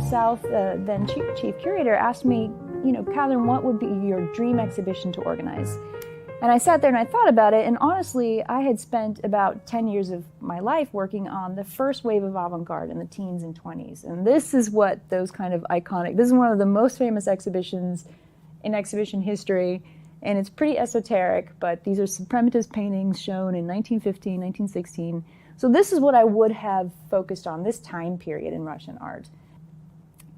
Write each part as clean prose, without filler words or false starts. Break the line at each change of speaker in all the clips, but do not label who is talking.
South, then chief curator, asked me, Catherine, what would be your dream exhibition to organize? And I sat there and I thought about it, and honestly, I had spent about 10 years of my life working on the first wave of avant-garde in the teens and 20s. And this is what those kind of iconic, this is one of the most famous exhibitions in exhibition history, and it's pretty esoteric, but these are suprematist paintings shown in 1915, 1916. So this is what I would have focused on, this time period in Russian art.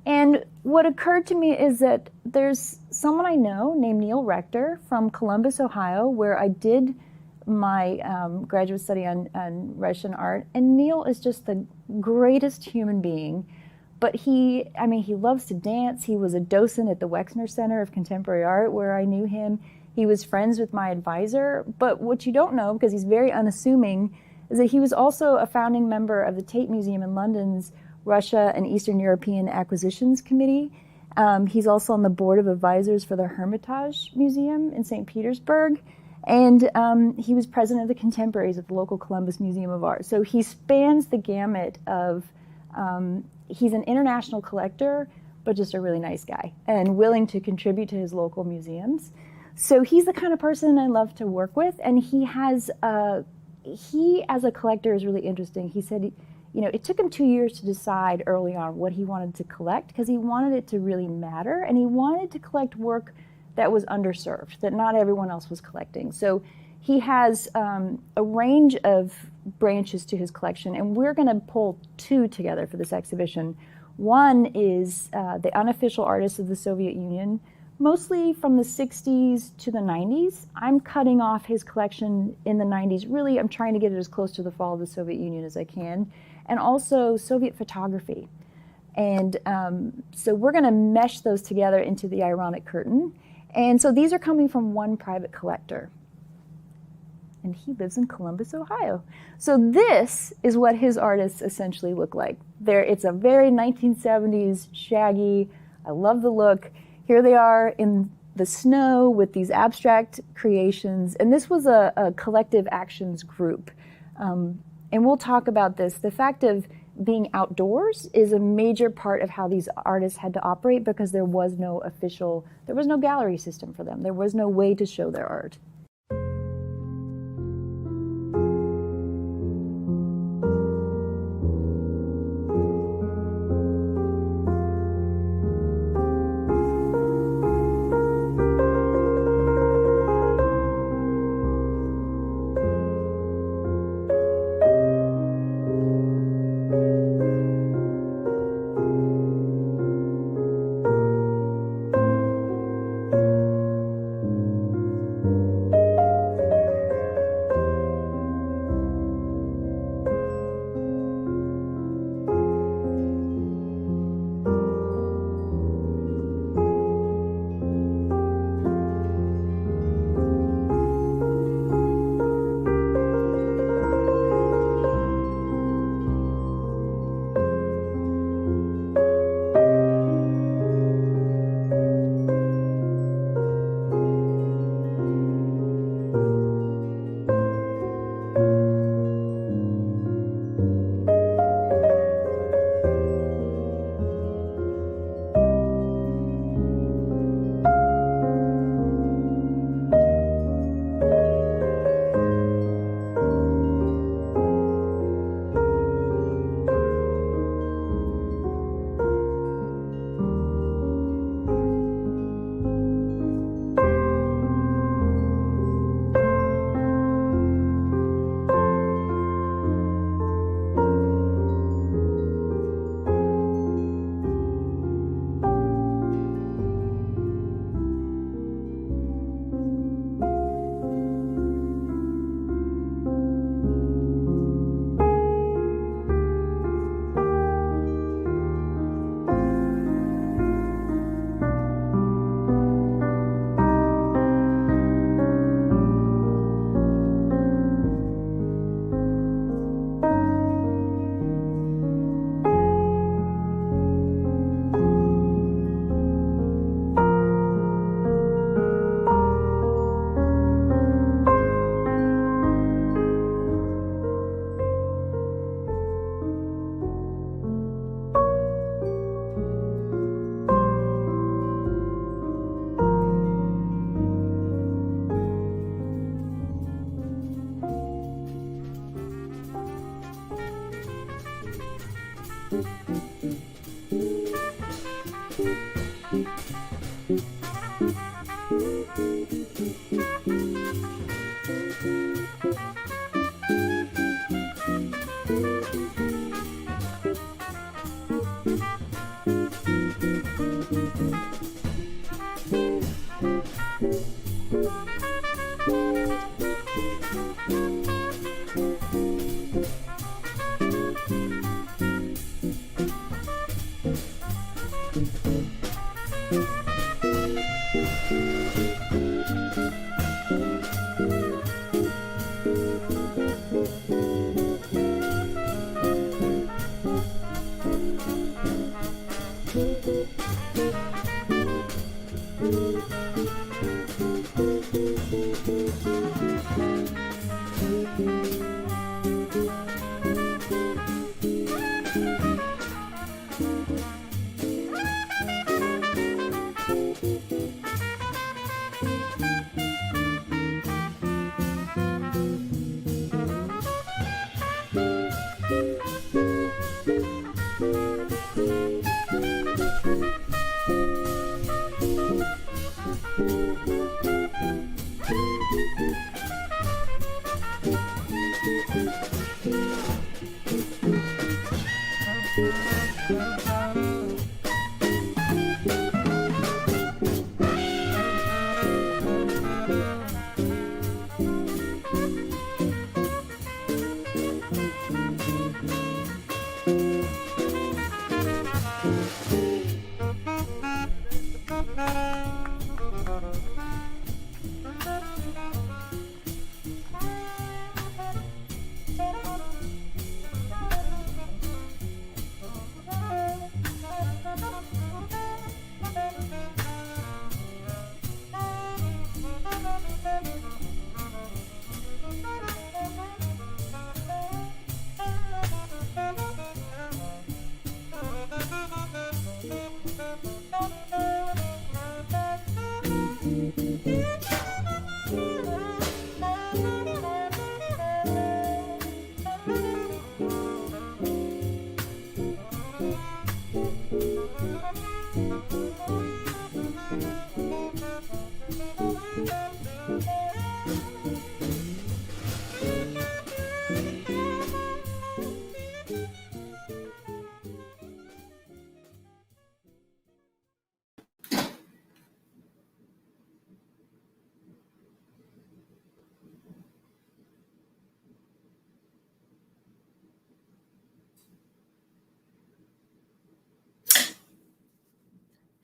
And what occurred to me is that there's someone I know named Neil Rector from Columbus, Ohio, where I did my graduate study on Russian art. And Neil is just the greatest human being. But he loves to dance. He was a docent at the Wexner Center of Contemporary Art where I knew him. He was friends with my advisor. But what you don't know, because he's very unassuming, is that he was also a founding member of the Tate Museum in London's Russia and Eastern European Acquisitions Committee. He's also on the board of advisors for the Hermitage Museum in St. Petersburg. And he was president of the Contemporaries at the local Columbus Museum of Art. So he spans the gamut of, he's an international collector, but just a really nice guy and willing to contribute to his local museums. So he's the kind of person I love to work with. And he has, he as a collector is really interesting. He said, it took him 2 years to decide early on what he wanted to collect because he wanted it to really matter, and he wanted to collect work that was underserved, that not everyone else was collecting. So he has a range of branches to his collection, and we're going to pull two together for this exhibition. One is the unofficial artists of the Soviet Union, mostly from the 60s to the 90s. I'm cutting off his collection in the 90s. Really, I'm trying to get it as close to the fall of the Soviet Union as I can. And also Soviet photography. And so we're going to mesh those together into the ironic curtain. And so these are coming from one private collector. And he lives in Columbus, Ohio. So this is what his artists essentially look like. It's a very 1970s shaggy, I love the look. Here they are in the snow with these abstract creations. And this was a collective actions group. And we'll talk about this. The fact of being outdoors is a major part of how these artists had to operate because there was no gallery system for them. There was no way to show their art.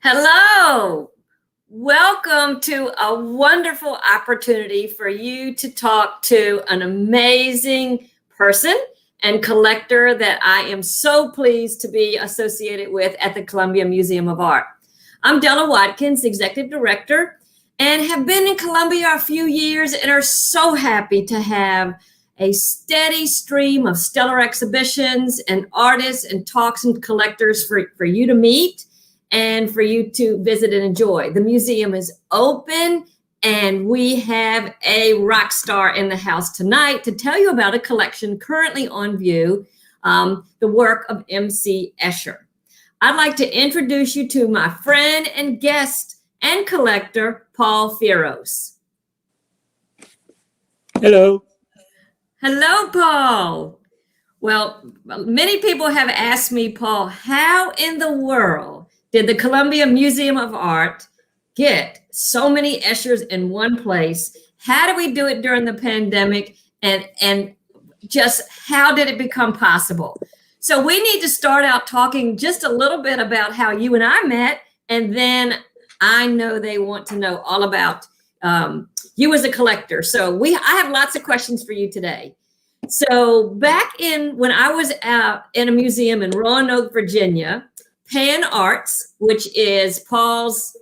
Hello. Welcome to a wonderful opportunity for you to talk to an amazing person and collector that I am so pleased to be associated with at the Columbia Museum of Art. I'm Della Watkins, Executive Director, and have been in Columbia a few years and are so happy to have a steady stream of stellar exhibitions and artists and talks and collectors for you to meet and for you to visit and enjoy. The museum is open, and we have a rock star in the house tonight to tell you about a collection currently on view, the work of MC Escher. I'd like to introduce you to my friend and guest and collector, Paul Firos.
Hello.
Hello, Paul. Well, many people have asked me, Paul, how in the world did the Columbia Museum of Art get so many Eschers in one place? How did we do it during the pandemic? And just how did it become possible? So we need to start out talking just a little bit about how you and I met. And then I know they want to know all about you as a collector. So I have lots of questions for you today. So back when I was out in a museum in Roanoke, Virginia, Pan Arts, which is Paul's,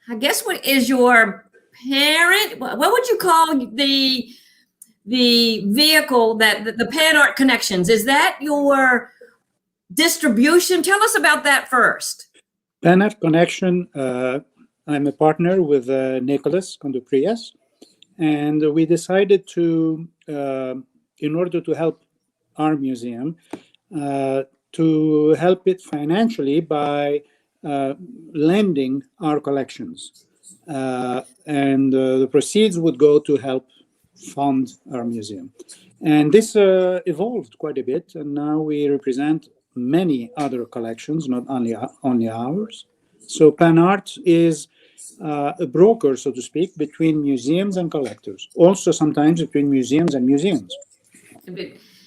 I guess, what is your parent? What would you call the vehicle that the Pan Art Connections? Is that your distribution? Tell us about that first.
Pan Art Connection, I'm a partner with Nicholas Conduprias, and we decided to, in order to help our museum, to help it financially by lending our collections. and the proceeds would go to help fund our museum. And this evolved quite a bit, and now we represent many other collections, not only ours. So Pan Art is a broker, so to speak, between museums and collectors, also sometimes between museums and museums.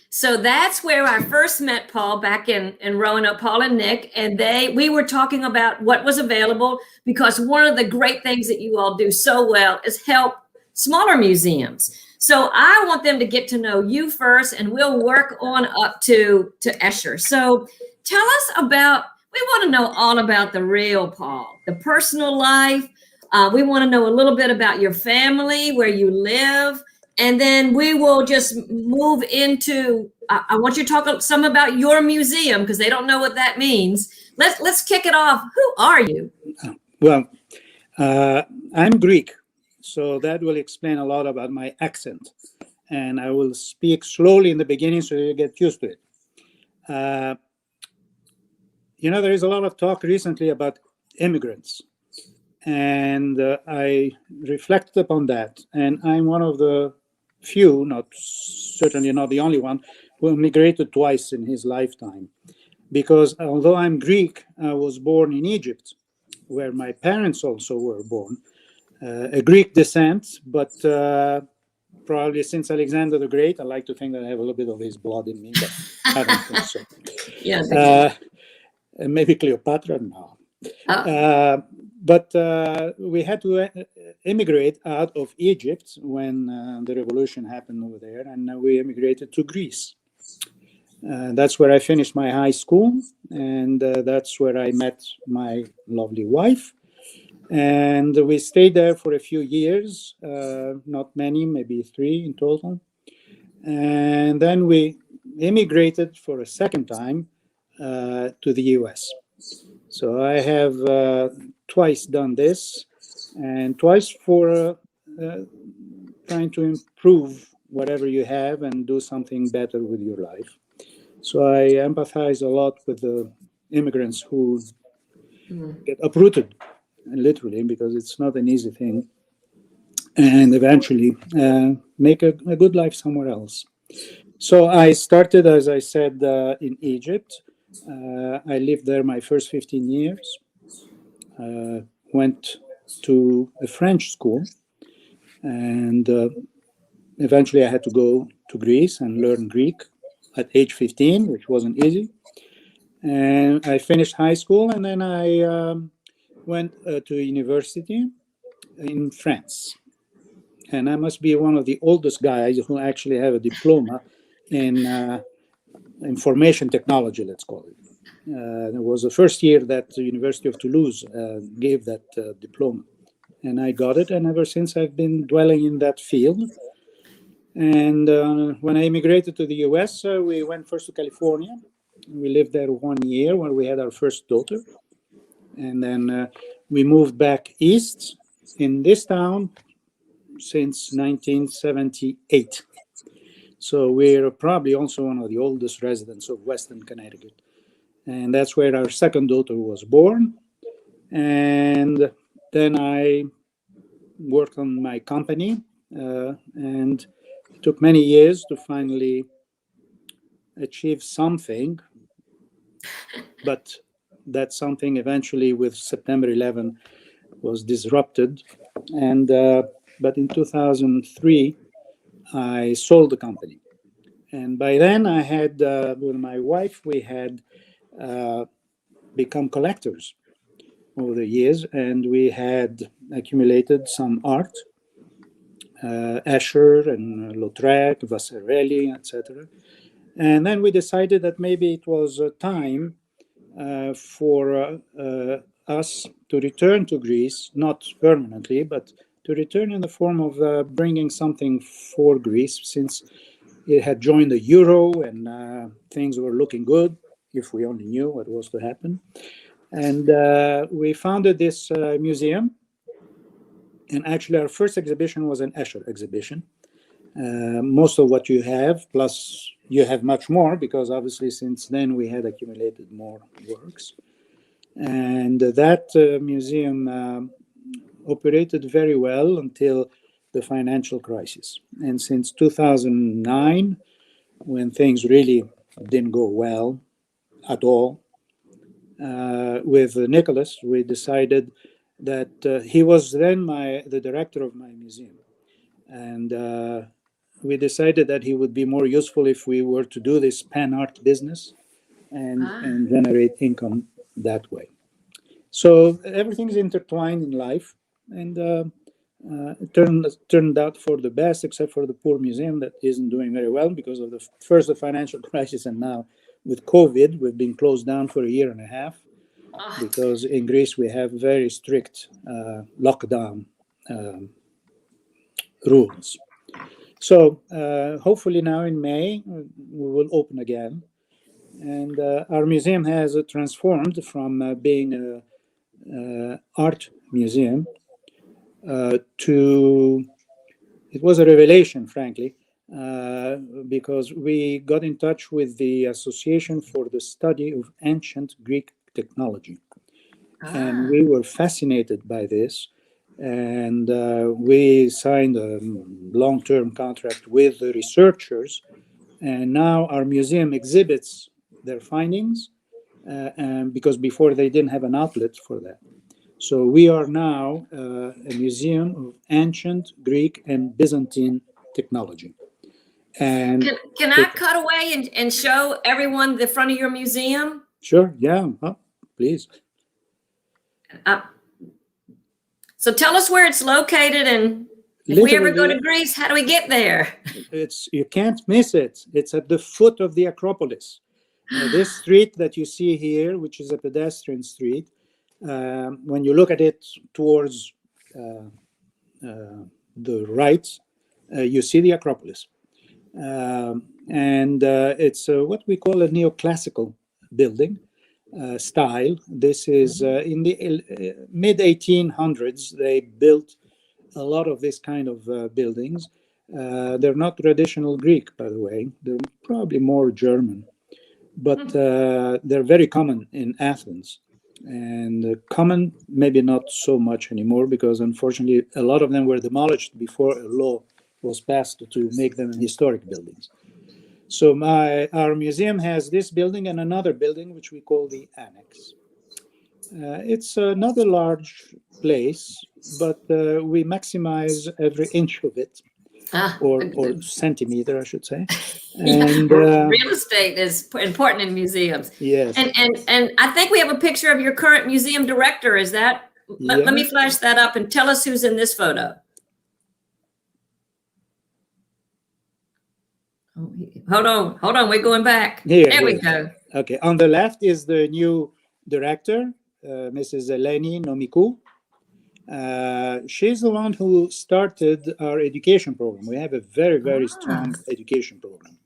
So that's where I first met Paul, back in Roanoke, Paul and Nick, and we were talking about what was available, because one of the great things that you all do so well is help smaller museums. So I want them to get to know you first, and we'll work on up to Escher. So tell us about, we want to know all about the real Paul, the personal life. We want to know a little bit about your family, where you live. And then we will just move into, I want you to talk some about your museum, because they don't know what that means. Let's kick it off. Who are you?
Well, I'm Greek, so that will explain a lot about my accent. And I will speak slowly in the beginning so you get used to it. There is a lot of talk recently about immigrants. And I reflected upon that. And I'm one of the few, certainly not the only one, who immigrated twice in his lifetime. Because although I'm Greek, I was born in Egypt, where my parents also were born. A Greek descent, but probably since Alexander the Great. I like to think that I have a little bit of his blood in me, but I don't think so.
Yeah.
Maybe Cleopatra? No. But we had to immigrate out of Egypt when the revolution happened over there, and we immigrated to Greece. That's where I finished my high school, and that's where I met my lovely wife. And we stayed there for a few years, not many, maybe 3 in total. And then we immigrated for a second time to the US. So I have twice done this, and twice for trying to improve whatever you have and do something better with your life. So I empathize a lot with the immigrants who get uprooted, literally, because it's not an easy thing, and eventually make a good life somewhere else. So I started, as I said, in Egypt. I lived there my first 15 years, went to a French school, and eventually I had to go to Greece and learn Greek at age 15, which wasn't easy. And I finished high school, and then I went to university in France. And I must be one of the oldest guys who actually have a diploma in information technology, let's call it. It was the first year that the University of Toulouse gave that diploma. And I got it, and ever since I've been dwelling in that field. And when I immigrated to the US, we went first to California. We lived there 1 year when we had our first daughter. And then we moved back east in this town since 1978. So we're probably also one of the oldest residents of Western Connecticut. And that's where our second daughter was born. And then I worked on my company, and it took many years to finally achieve something. But that something eventually, with September 11, was disrupted. And but in 2003, I sold the company. And by then I had, with my wife, we had become collectors over the years, and we had accumulated some art, Escher and Lautrec, Vasarely, etc. And then we decided that maybe it was time for us to return to Greece, not permanently, but to return in the form of bringing something for Greece, since it had joined the euro and things were looking good, if we only knew what was to happen. And we founded this museum. And actually, our first exhibition was an Escher exhibition. Most of what you have, plus you have much more, because obviously since then we had accumulated more works. And that museum operated very well until the financial crisis. And since 2009, when things really didn't go well at all, with Nicholas, we decided that he was then the director of my museum. And we decided that he would be more useful if we were to do this pan art business and generate income that way. So everything's intertwined in life, and it turned out for the best, except for the poor museum that isn't doing very well because of the financial crisis, and now with COVID, we've been closed down for a year and a half because in Greece we have very strict lockdown rules. So hopefully now in May we will open again, and our museum has transformed from being a art museum to, it was a revelation, frankly, because we got in touch with the Association for the Study of Ancient Greek Technology. And we were fascinated by this. And we signed a long-term contract with the researchers. And now our museum exhibits their findings, and because before they didn't have an outlet for that. So we are now a museum of ancient Greek and Byzantine technology. And
can I cut away and show everyone the front of your museum?
Sure, yeah, please.
So tell us where it's located, and if we ever go to Greece, how do we get there?
You can't miss it. It's at the foot of the Acropolis. This street that you see here, which is a pedestrian street, when you look at it towards the right, you see the Acropolis. And it's what we call a neoclassical building style. This is in the mid-1800s, they built a lot of this kind of buildings. They're not traditional Greek, by the way. They're probably more German. But they're very common in Athens. And common, maybe not so much anymore, because unfortunately, a lot of them were demolished before a law was passed to make them historic buildings. So our museum has this building and another building, which we call the Annex. It's not a large place, but we maximize every inch of it, or centimeter, I should say. And
real estate is important in museums.
Yes.
And I think we have a picture of your current museum director. Is that?
Yeah.
Let me flash that up and tell us who's in this photo. Hold on. We're going back. There we go.
Okay. On the left is the new director, Mrs. Eleni Nomikou. She's the one who started our education program. We have a very, very strong education program.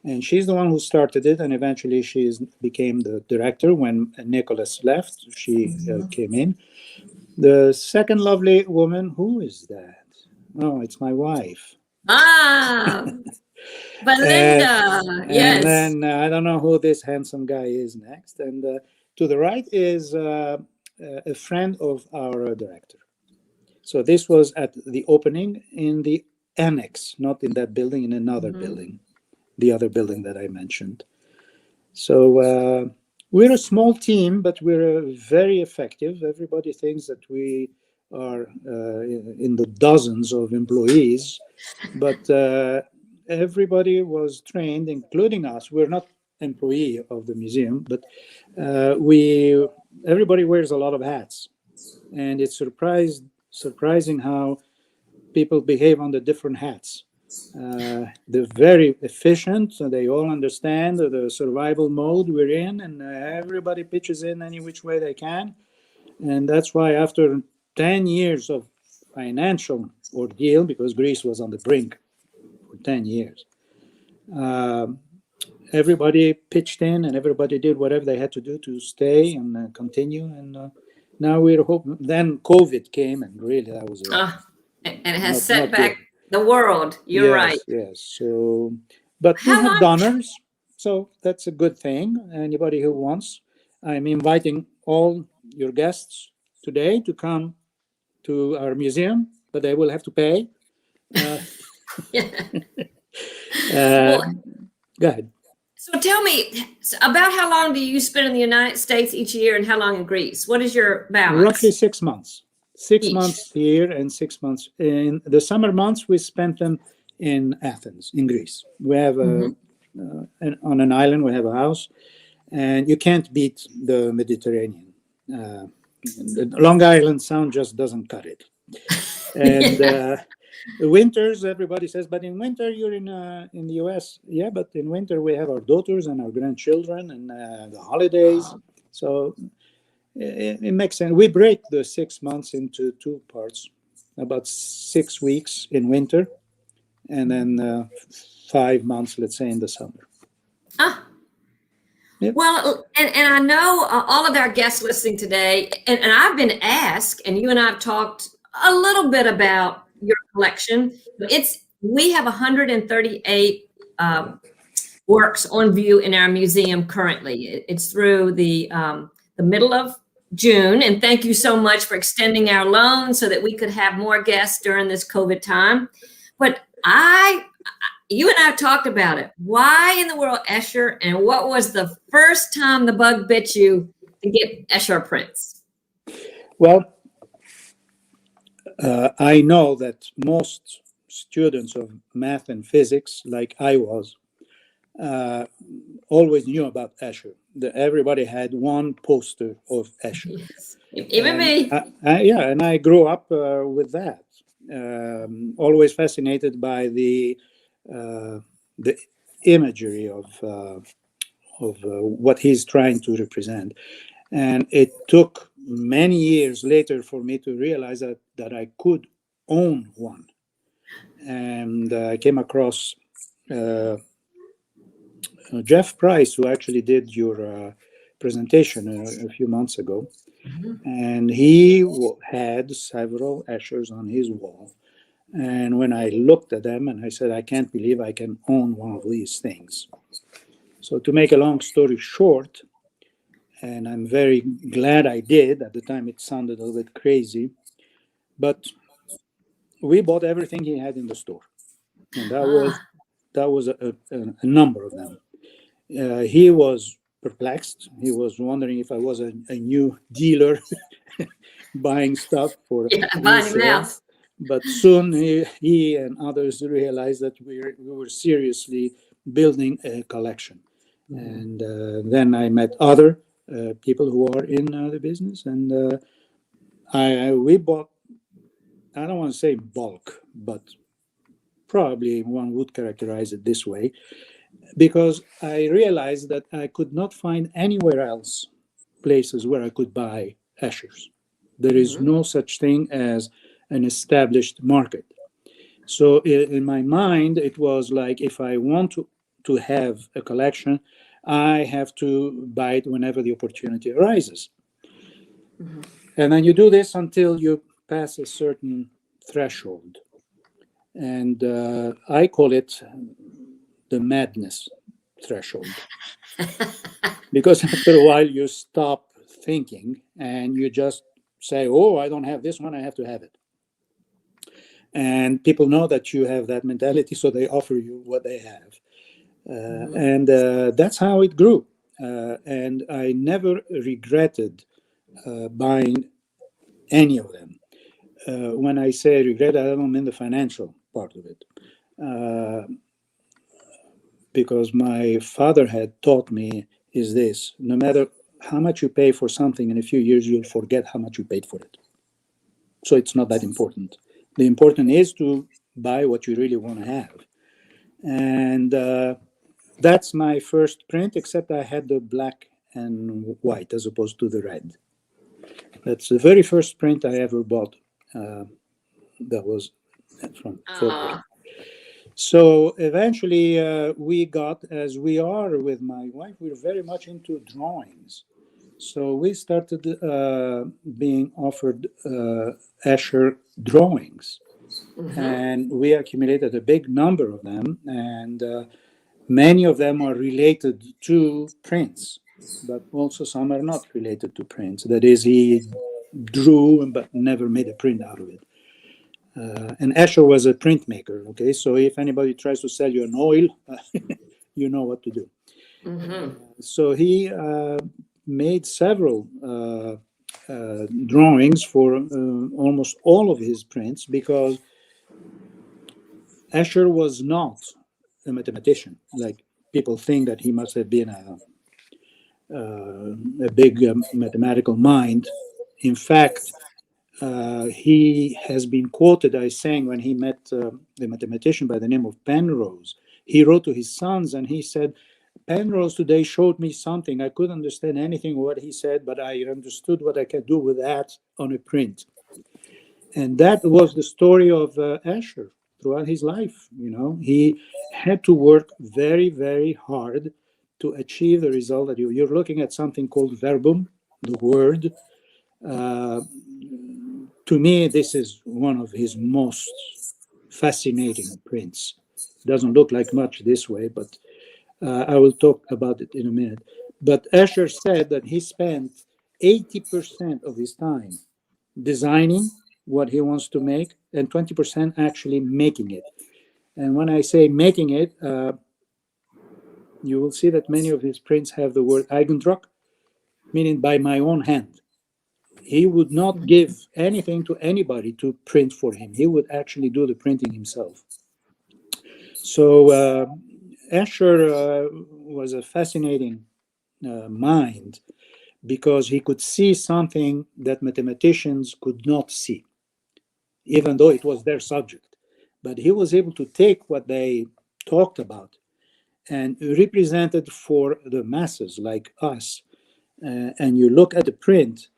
And she's the one who started it, and eventually she became the director. When Nicholas left, she came in. The second lovely woman, who is that? Oh, it's my wife.
Belinda, yes.
And then I don't know who this handsome guy is next. And to the right is a friend of our director. So this was at the opening in the Annex, not in that building, in another building, the other building that I mentioned. So we're a small team, but we're very effective. Everybody thinks that we are in the dozens of employees, but everybody was trained, including us. We're not employee of the museum, but everybody wears a lot of hats, and it's surprising how people behave on the different hats. They're very efficient, so they all understand the survival mode we're in, and everybody pitches in any which way they can. And that's why after 10 years of financial ordeal, because Greece was on the brink for 10 years, everybody pitched in and everybody did whatever they had to do to stay and continue. And now we're hoping. Then COVID came, and really that was
and it has set back the world. You're right.
Yes. So, but we have donors, so that's a good thing. Anybody who wants, I'm inviting all your guests today to come to our museum, but they will have to pay.
Well,
Go ahead.
so tell me about how long do you spend in the United States each year and how long in Greece? What is your balance?
Roughly 6 months. 6
Each.
months here and 6 months in the summer months. We spent them in Athens, in Greece. We have on an island. We have a house, and you can't beat the Mediterranean. The Long Island sound just doesn't cut it. And the winters, everybody says, but in winter you're in the U.S. Yeah, but in winter we have our daughters and our grandchildren and the holidays. So it makes sense. We break the 6 months into two parts, about 6 weeks in winter, and then 5 months, let's say, in the summer. Yep.
Well, and I know all of our guests listening today, and I've been asked, and you and I have talked a little bit about your collection. We have 138 works on view in our museum currently. It's through the middle of June, and thank you so much for extending our loan so that we could have more guests during this COVID time. But you and I talked about it. Why in the world Escher, and what was the first time the bug bit you to get Escher prints?
Well, I know that most students of math and physics, like I was, always knew about Escher. Everybody had one poster of Escher.
Yes. Even me.
And I grew up with that. Always fascinated by the imagery of what he's trying to represent. And it took many years later for me to realize that I could own one. And I came across Jeff Price, who actually did your presentation a few months ago. And he had several Eschers on his wall. And when I looked at them and I said, I can't believe I can own one of these things. So to make a long story short, and I'm very glad I did. At the time, it sounded a little bit crazy, but we bought everything he had in the store. And that was a number of them. He was perplexed. He was wondering if I was a new dealer buying stuff for
buying mouse.
But soon he and others realized that we were seriously building a collection. And then I met other people who are in the business, and we bought, I don't want to say bulk, but probably one would characterize it this way, because I realized that I could not find anywhere else places where I could buy Eschers. There is no such thing as an established market. So in my mind, it was like, if I want to have a collection, I have to buy it whenever the opportunity arises. And then you do this until you pass a certain threshold. And I call it the madness threshold. Because after a while, you stop thinking and you just say, oh, I don't have this one, I have to have it. And people know that you have that mentality, so they offer you what they have. And that's how it grew. And I never regretted buying any of them. When I say regret, I don't mean the financial part of it. Because my father had taught me is this: no matter how much you pay for something, in a few years, you'll forget how much you paid for it. So it's not that important. The important is to buy what you really want to have. And that's my first print, except I had the black and white as opposed to the red. That's the very first print I ever bought. That was from photos. So eventually we got, as we are with my wife, we're very much into drawings. So we started being offered Escher drawings. And we accumulated a big number of them. And many of them are related to prints, but also some are not related to prints. That is, he drew but never made a print out of it. And Escher was a printmaker. Okay, so if anybody tries to sell you an oil, you know what to do. So he made several drawings for almost all of his prints, because Escher was not a mathematician. Like, people think that he must have been a big mathematical mind. In fact, he has been quoted as saying, when he met the mathematician by the name of Penrose, he wrote to his sons and he said, Penrose today showed me something. I couldn't understand anything of what he said, but I understood what I could do with that on a print. And that was the story of Escher throughout his life. You know, he had to work very, very hard to achieve the result that you're looking at, something called verbum, the word. To me, this is one of his most fascinating prints. Doesn't look like much this way, but I will talk about it in a minute. But Escher said that he spent 80% of his time designing what he wants to make and 20% actually making it. And when I say making it, you will see that many of his prints have the word Eigendruck, meaning by my own hand. He would not give anything to anybody to print for him. He would actually do the printing himself. So Escher was a fascinating mind, because he could see something that mathematicians could not see, even though it was their subject. But he was able to take what they talked about and represent it for the masses like us. And you look at the print,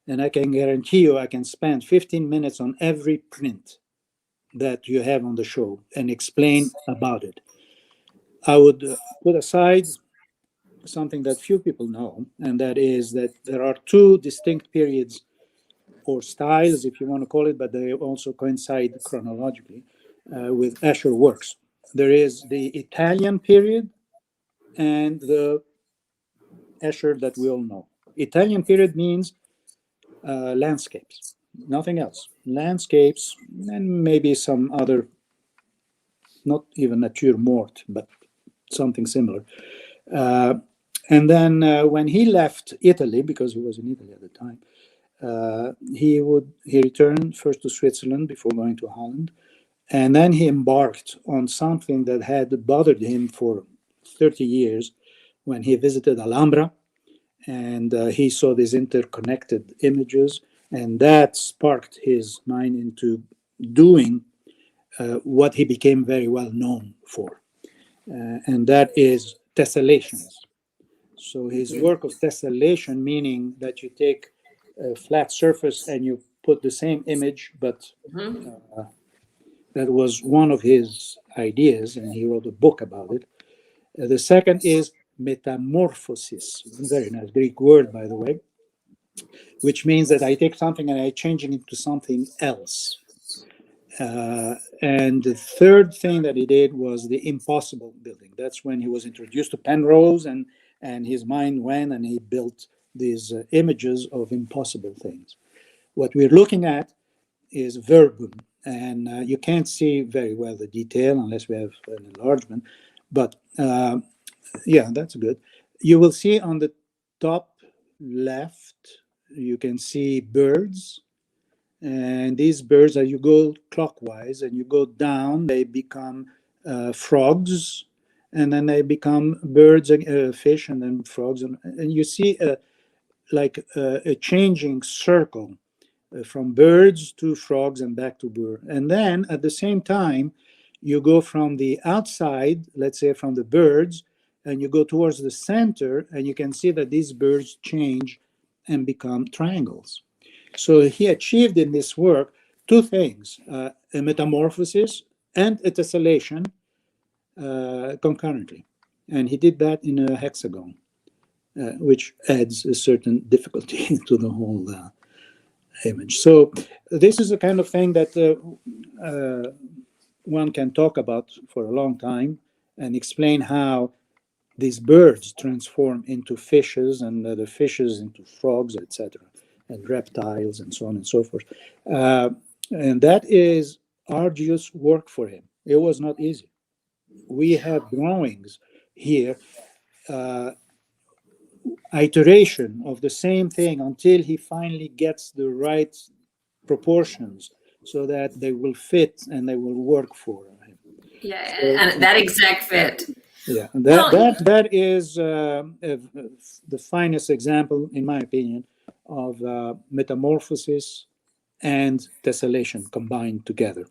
and I can guarantee you I can spend 15 minutes on every print that you have on the show and explain about it. I would put aside something that few people know, and that is that there are two distinct periods or styles, if you want to call it, but they also coincide chronologically with Escher works. There is the Italian period and the Escher that we all know. Italian period means landscapes, nothing else. Landscapes and maybe some other, not even nature morte, but something similar. And then when he left Italy, because he was in Italy at the time, he returned first to Switzerland before going to Holland, and then he embarked on something that had bothered him for 30 years when he visited Alhambra, and he saw these interconnected images, and that sparked his mind into doing what he became very well known for, and that is tessellations. So his work of tessellation, meaning that you take a flat surface and you put the same image, but that was one of his ideas, and he wrote a book about it. The second is metamorphosis, very nice Greek word, by the way, which means that I take something and I change it into something else. And the third thing that he did was the impossible building. That's when he was introduced to Penrose, and his mind went and he built these images of impossible things. What we're looking at is verbum, and you can't see very well the detail unless we have an enlargement, but yeah, that's good. You will see on the top left, you can see birds, and these birds, as you go clockwise and you go down, they become frogs, and then they become birds, fish, and then frogs, and you see like a changing circle from birds to frogs and back to bird. And then at the same time, you go from the outside, let's say from the birds, and you go towards the center, and you can see that these birds change and become triangles. So he achieved in this work two things, a metamorphosis and a tessellation concurrently. And he did that in a hexagon, which adds a certain difficulty to the whole image. So this is the kind of thing that one can talk about for a long time and explain how these birds transform into fishes and the fishes into frogs, etc. and reptiles and so on and so forth. And that is arduous work for him. It was not easy. We have drawings here, iteration of the same thing until he finally gets the right proportions so that they will fit and they will work for him.
Yeah,
So,
and that exact fit.
yeah,
Well,
that is the finest example, in my opinion, of metamorphosis and tessellation combined together.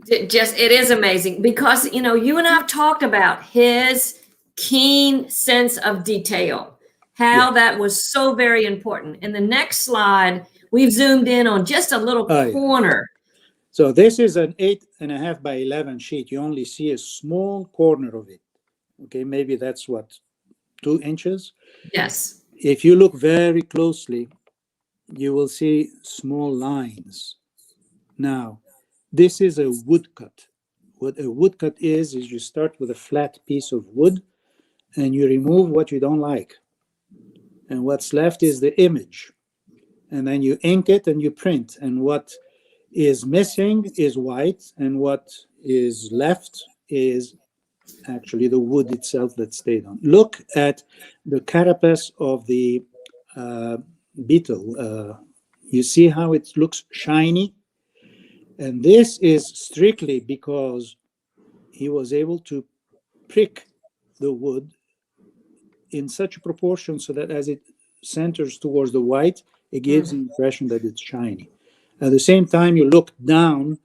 it is amazing because, you know, you and I have talked about his keen sense of detail, how that was so very important. In the next slide, we've zoomed in on just a little corner.
So this is an 8.5 by 11 sheet. You only see a small corner of it. Okay, maybe that's what, 2 inches?
Yes.
If you look very closely, you will see small lines. Now, this is a woodcut. What a woodcut is you start with a flat piece of wood and you remove what you don't like. And what's left is the image. And then you ink it and you print. And what is missing is white, and what is left is actually the wood itself that stayed on. Look at the carapace of the beetle. You see how it looks shiny? And this is strictly because he was able to prick the wood in such a proportion so that as it centers towards the white, it gives the impression that it's shiny. At the same time, you look down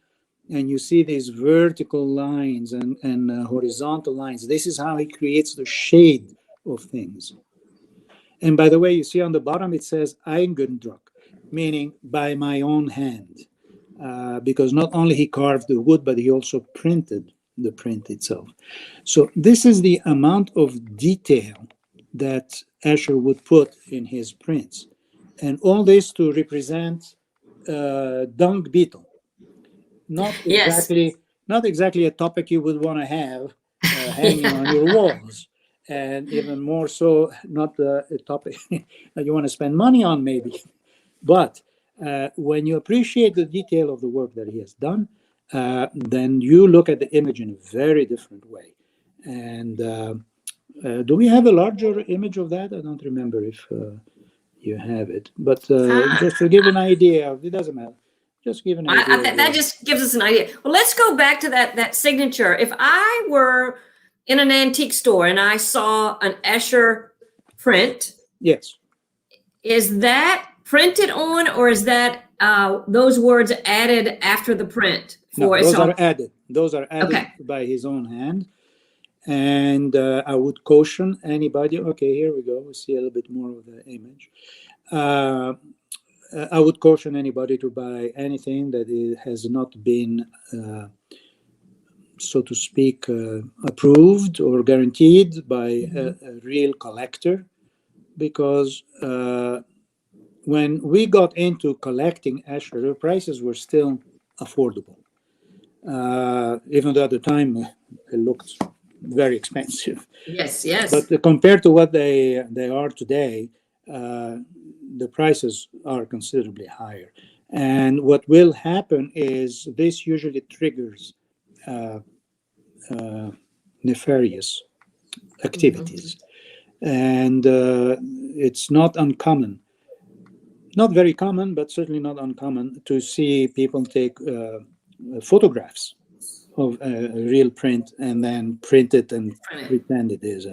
and you see these vertical lines and horizontal lines. This is how he creates the shade of things. And by the way, you see on the bottom, it says Eigendruck, meaning by my own hand. Because not only he carved the wood, but he also printed the print itself. So this is the amount of detail that Escher would put in his prints. And all this to represent dung beetle. Not exactly a topic you would want to have hanging on your walls. And even more so, not a topic that you want to spend money on, maybe. But when you appreciate the detail of the work that he has done, then you look at the image in a very different way. And do we have a larger image of that? I don't remember if you have it. But just to give an idea, it doesn't matter. Just give an idea.
I think that just gives us an idea. Well, let's go back to that signature. If I were in an antique store and I saw an Escher print,
yes,
is that printed on, or is that those words added after the print?
No, those are added. Those are added by his own hand. And I would caution anybody. Okay, here we go. We see a little bit more of the image. I would caution anybody to buy anything that has not been, so to speak, approved or guaranteed by a real collector, because when we got into collecting Escher, the prices were still affordable. Even though at the time it looked very expensive.
Yes, yes.
But compared to what they are today, the prices are considerably higher. And what will happen is this usually triggers nefarious activities. And it's not uncommon, not very common, but certainly not uncommon to see people take photographs of a real print and then print it and pretend it is.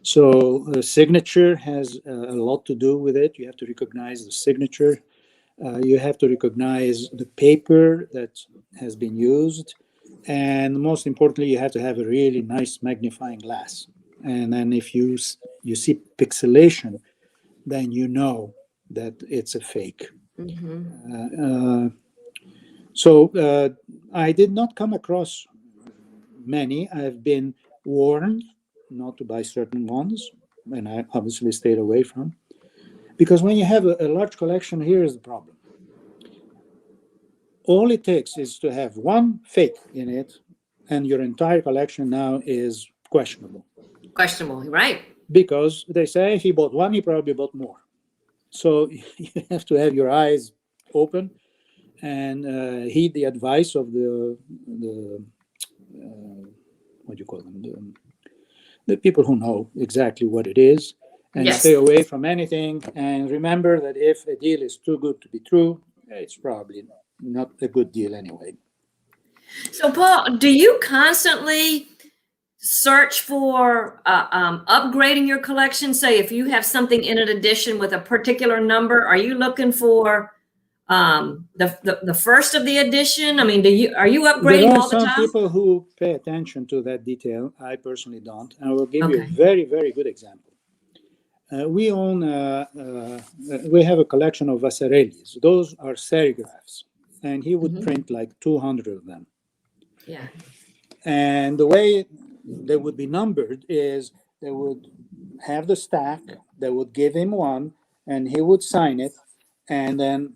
So the signature has a lot to do with it. You have to recognize the signature. You have to recognize the paper that has been used. And most importantly, you have to have a really nice magnifying glass. And then if you see pixelation, then you know that it's a fake. So I did not come across many. I've been warned not to buy certain ones, and I obviously stayed away from. Because when you have a large collection, here is the problem. All it takes is to have one fake in it, and your entire collection now is questionable.
Questionable, right?
Because they say if he bought one, he probably bought more. So you have to have your eyes open and heed the advice of the what do you call them, the people who know exactly what it is, and
Yes.
stay away from anything. And remember that if a deal is too good to be true, it's probably not a good deal anyway.
So, Paul, do you constantly search for upgrading your collection? Say, if you have something in an edition with a particular number, are you looking for the first of the edition? I mean, are you upgrading
There are
all the
some
time?
people who pay attention to that detail. I personally don't. I will give you a
Okay.
very, very good example. We own, we have a collection of Vasarellis. Those are serigraphs, and he would print like 200 of them.
Yeah.
And the way they would be numbered is they would have the stack, they would give him one, and he would sign it, and then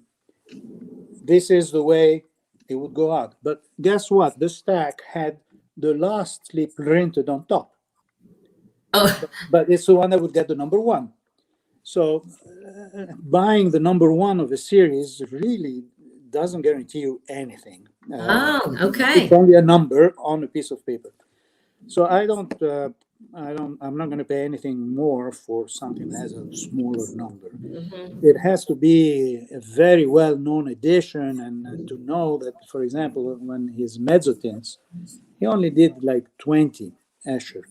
this is the way it would go out. But guess what? The stack had the last slip printed on top.
Oh,
But it's the one that would get the number one. So buying the number one of a series really doesn't guarantee you anything.
oh,
It's
okay.
only a number on a piece of paper. So I'm not going to pay anything more for something that has a smaller number. It has to be a very well-known edition, and to know that, for example, when his mezzotints, he only did like 20 Escher.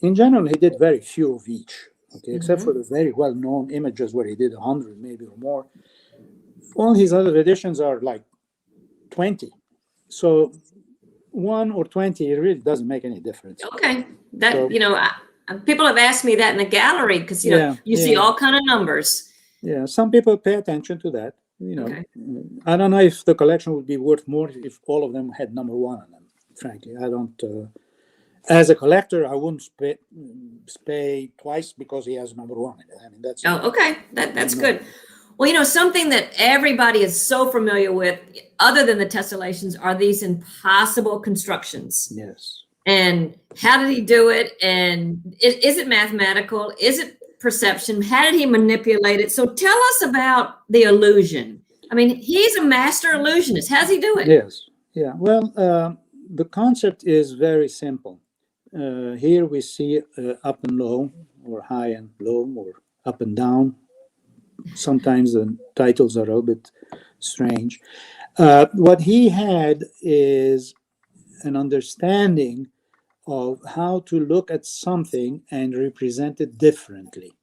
In general, he did very few of each, okay, except for the very well-known images where he did 100 maybe or more. All his other editions are like 20. So 1 or 20, it really doesn't make any difference.
Okay. That,
So-
people have asked me that in the gallery because, you see all kind of numbers.
Yeah, some people pay attention to that.
Okay.
I don't know if the collection would be worth more if all of them had number one on them. Frankly, I don't. As a collector, I wouldn't pay twice because he has number one. I mean, that's.
Oh, okay. That's good. Well, something that everybody is so familiar with, other than the tessellations, are these impossible constructions.
Yes.
And how did he do it? And is it mathematical? Is it perception? How did he manipulate it? So tell us about the illusion. I mean, he's a master illusionist. How does he do it?
Yes. Yeah. Well, the concept is very simple. Here we see up and low, or high and low, or up and down. Sometimes the titles are a little bit strange. What he had is an understanding of how to look at something and represent it differently.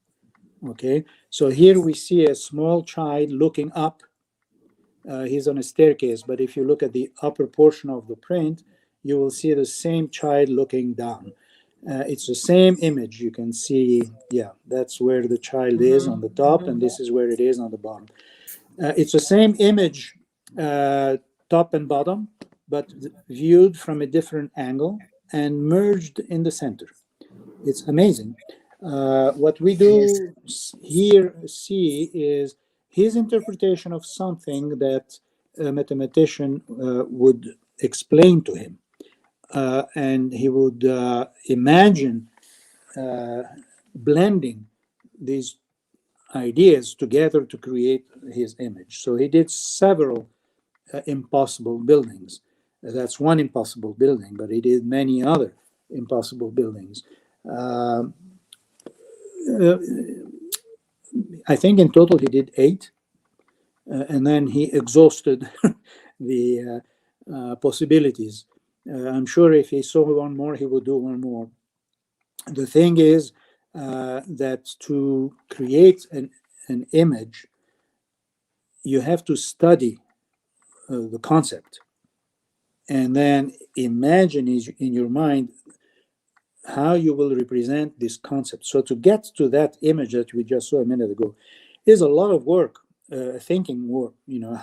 Okay, so here we see a small child looking up. He's on a staircase, but if you look at the upper portion of the print, you will see the same child looking down. It's the same image. You can see, that's where the child is on the top, and this is where it is on the bottom. It's the same image, top and bottom, but viewed from a different angle and merged in the center. It's amazing. What we do here see is his interpretation of something that a mathematician would explain to him. And he would imagine blending these ideas together to create his image. So he did several impossible buildings. That's one impossible building, but he did many other impossible buildings. I think in total he did 8, and then he exhausted the possibilities. I'm sure if he saw one more, he would do one more. The thing is that to create an image, you have to study the concept and then imagine in your mind how you will represent this concept. So to get to that image that we just saw a minute ago is a lot of work, thinking work.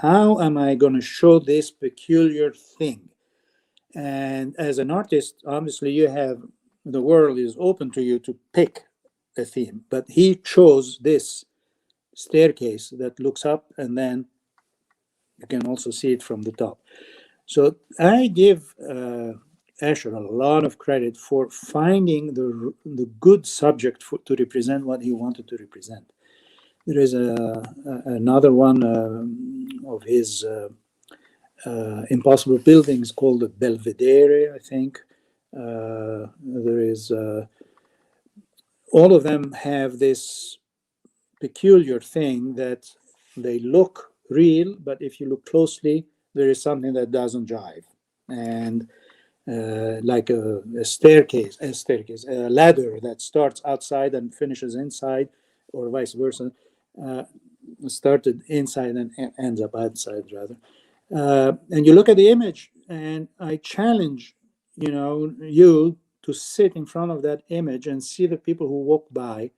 How am I going to show this peculiar thing? And as an artist, obviously the world is open to you to pick a theme, but he chose this staircase that looks up, and then you can also see it from the top. So I give Escher a lot of credit for finding the good subject to represent what he wanted to represent. There is another one of his impossible buildings called the Belvedere, I think. There is all of them have this peculiar thing that they look real, but if you look closely, there is something that doesn't jive. And like a ladder that starts outside and finishes inside, or vice versa, started inside and ends up outside, rather. And you look at the image, and I challenge, you to sit in front of that image and see the people who walk by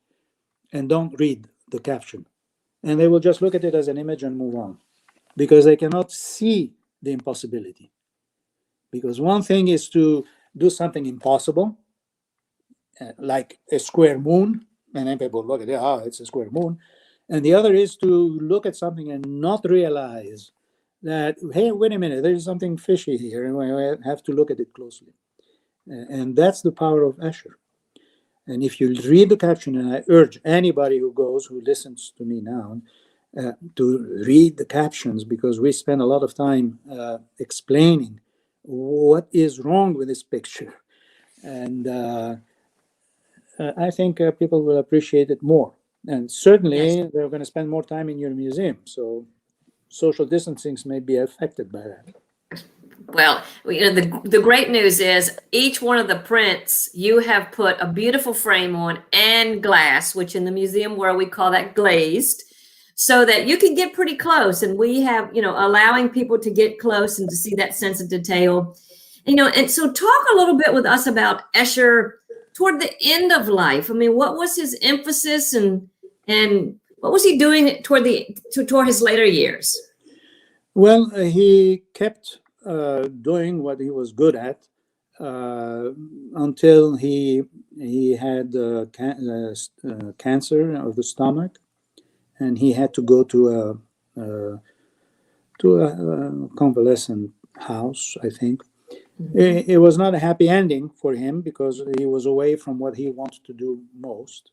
and don't read the caption. And they will just look at it as an image and move on, because they cannot see the impossibility. Because one thing is to do something impossible, like a square moon, and then people look at it, it's a square moon. And the other is to look at something and not realize that, hey, wait a minute, there's something fishy here, and we have to look at it closely. And that's the power of Escher. And if you read the caption, and I urge anybody who listens to me now, to read the captions, because we spend a lot of time explaining what is wrong with this picture. And I think people will appreciate it more. And certainly, yes, they're going to spend more time in your museum. So social distancing may be affected by that.
Well, the great news is each one of the prints you have put a beautiful frame on and glass, which in the museum world we call that glazed, so that you can get pretty close. And we have, allowing people to get close and to see that sense of detail. And so talk a little bit with us about Escher toward the end of life. I mean, what was his emphasis and what was he doing toward his later years?
Well, he kept doing what he was good at until he had cancer of the stomach, and he had to go to a convalescent house, I think. Mm-hmm. It was not a happy ending for him because he was away from what he wanted to do most.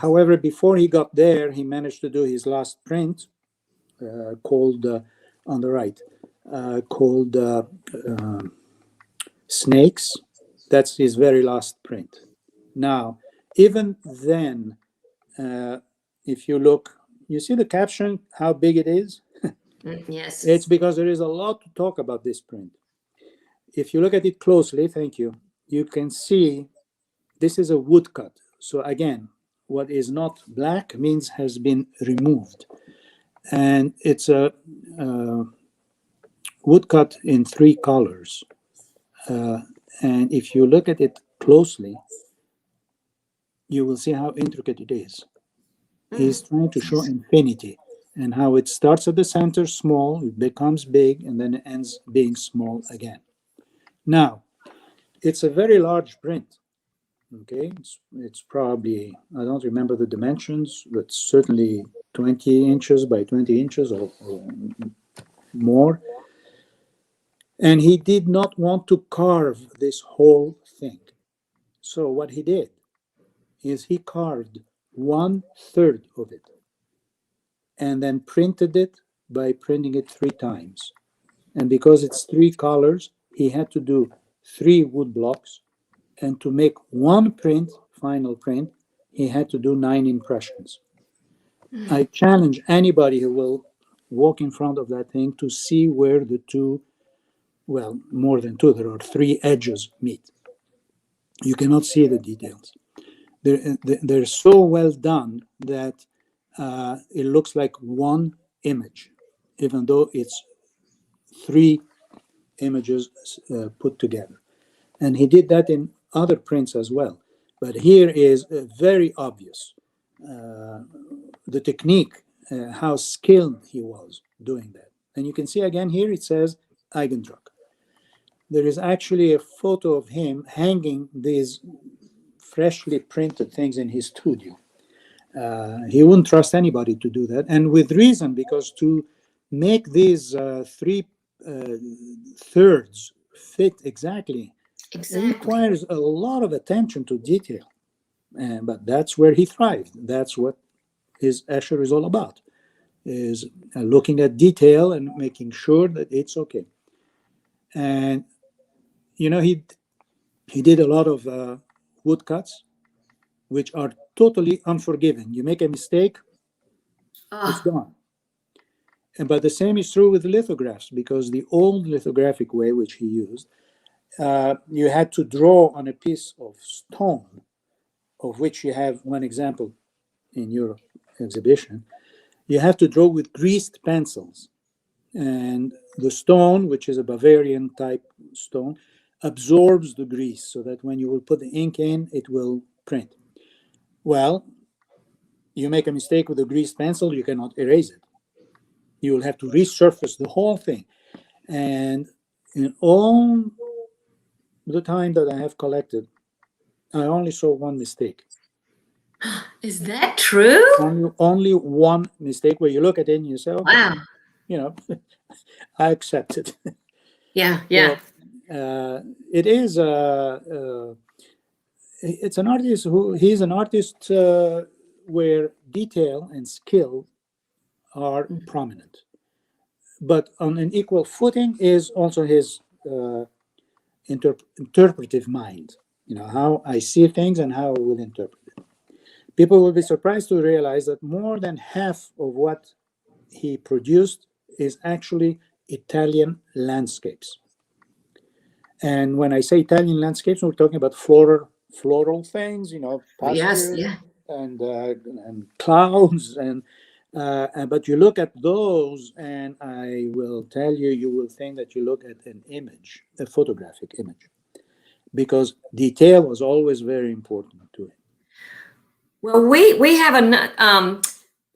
However, before he got there, he managed to do his last print called, on the right, called Snakes. That's his very last print. Now, even then, if you look, you see the caption, how big it is?
Yes.
It's because there is a lot to talk about this print. If you look at it closely, thank you, you can see this is a woodcut. So again, what is not black means has been removed. And it's a woodcut in 3 colors. And if you look at it closely, you will see how intricate it is. He's trying to show infinity and how it starts at the center small, it becomes big, and then it ends being small again. Now, it's a very large print. Okay, it's probably, I don't remember the dimensions, but certainly 20 inches by 20 inches or more. And he did not want to carve this whole thing. So what he did is he carved 1/3 of it and then printed it by printing it 3 times. And because it's 3 colors, he had to do 3 wood blocks. And to make one print, final print, he had to do 9 impressions. I challenge anybody who will walk in front of that thing to see where the 2, well, more than 2, there are 3 edges meet. You cannot see the details. They're so well done that it looks like one image, even though it's 3 images put together. And he did that in other prints as well. But here is very obvious the technique, how skilled he was doing that. And you can see again here it says Eigendruck. There is actually a photo of him hanging these freshly printed things in his studio. He wouldn't trust anybody to do that, and with reason, because to make these 3/3 fit exactly, it requires a lot of attention to detail. But that's where he thrived. That's what Escher is all about, is looking at detail and making sure that it's okay. And he did a lot of woodcuts, which are totally unforgiving. You make a mistake, it's gone. But the same is true with lithographs, because the old lithographic way, which he used, you had to draw on a piece of stone, of which you have one example in your exhibition. You have to draw with greased pencils. And the stone, which is a Bavarian type stone, absorbs the grease so that when you will put the ink in, it will print. Well, you make a mistake with a greased pencil, you cannot erase it. You will have to resurface the whole thing. And in all the time that I have collected, I only saw one mistake.
Is that true?
Only one mistake where you look at it and you say, okay,
wow,
I accept it.
Yeah.
So, it is it's an artist he's an artist where detail and skill are prominent, but on an equal footing is also his interpretive mind, how I see things and how I will interpret it. People will be surprised to realize that more than half of what he produced is actually Italian landscapes. And when I say Italian landscapes, we're talking about floral things, pastures,
Yes,
and clouds, and but you look at those, and I will tell you, you will think that you look at an image, a photographic image, because detail was always very important to him.
Well, we have a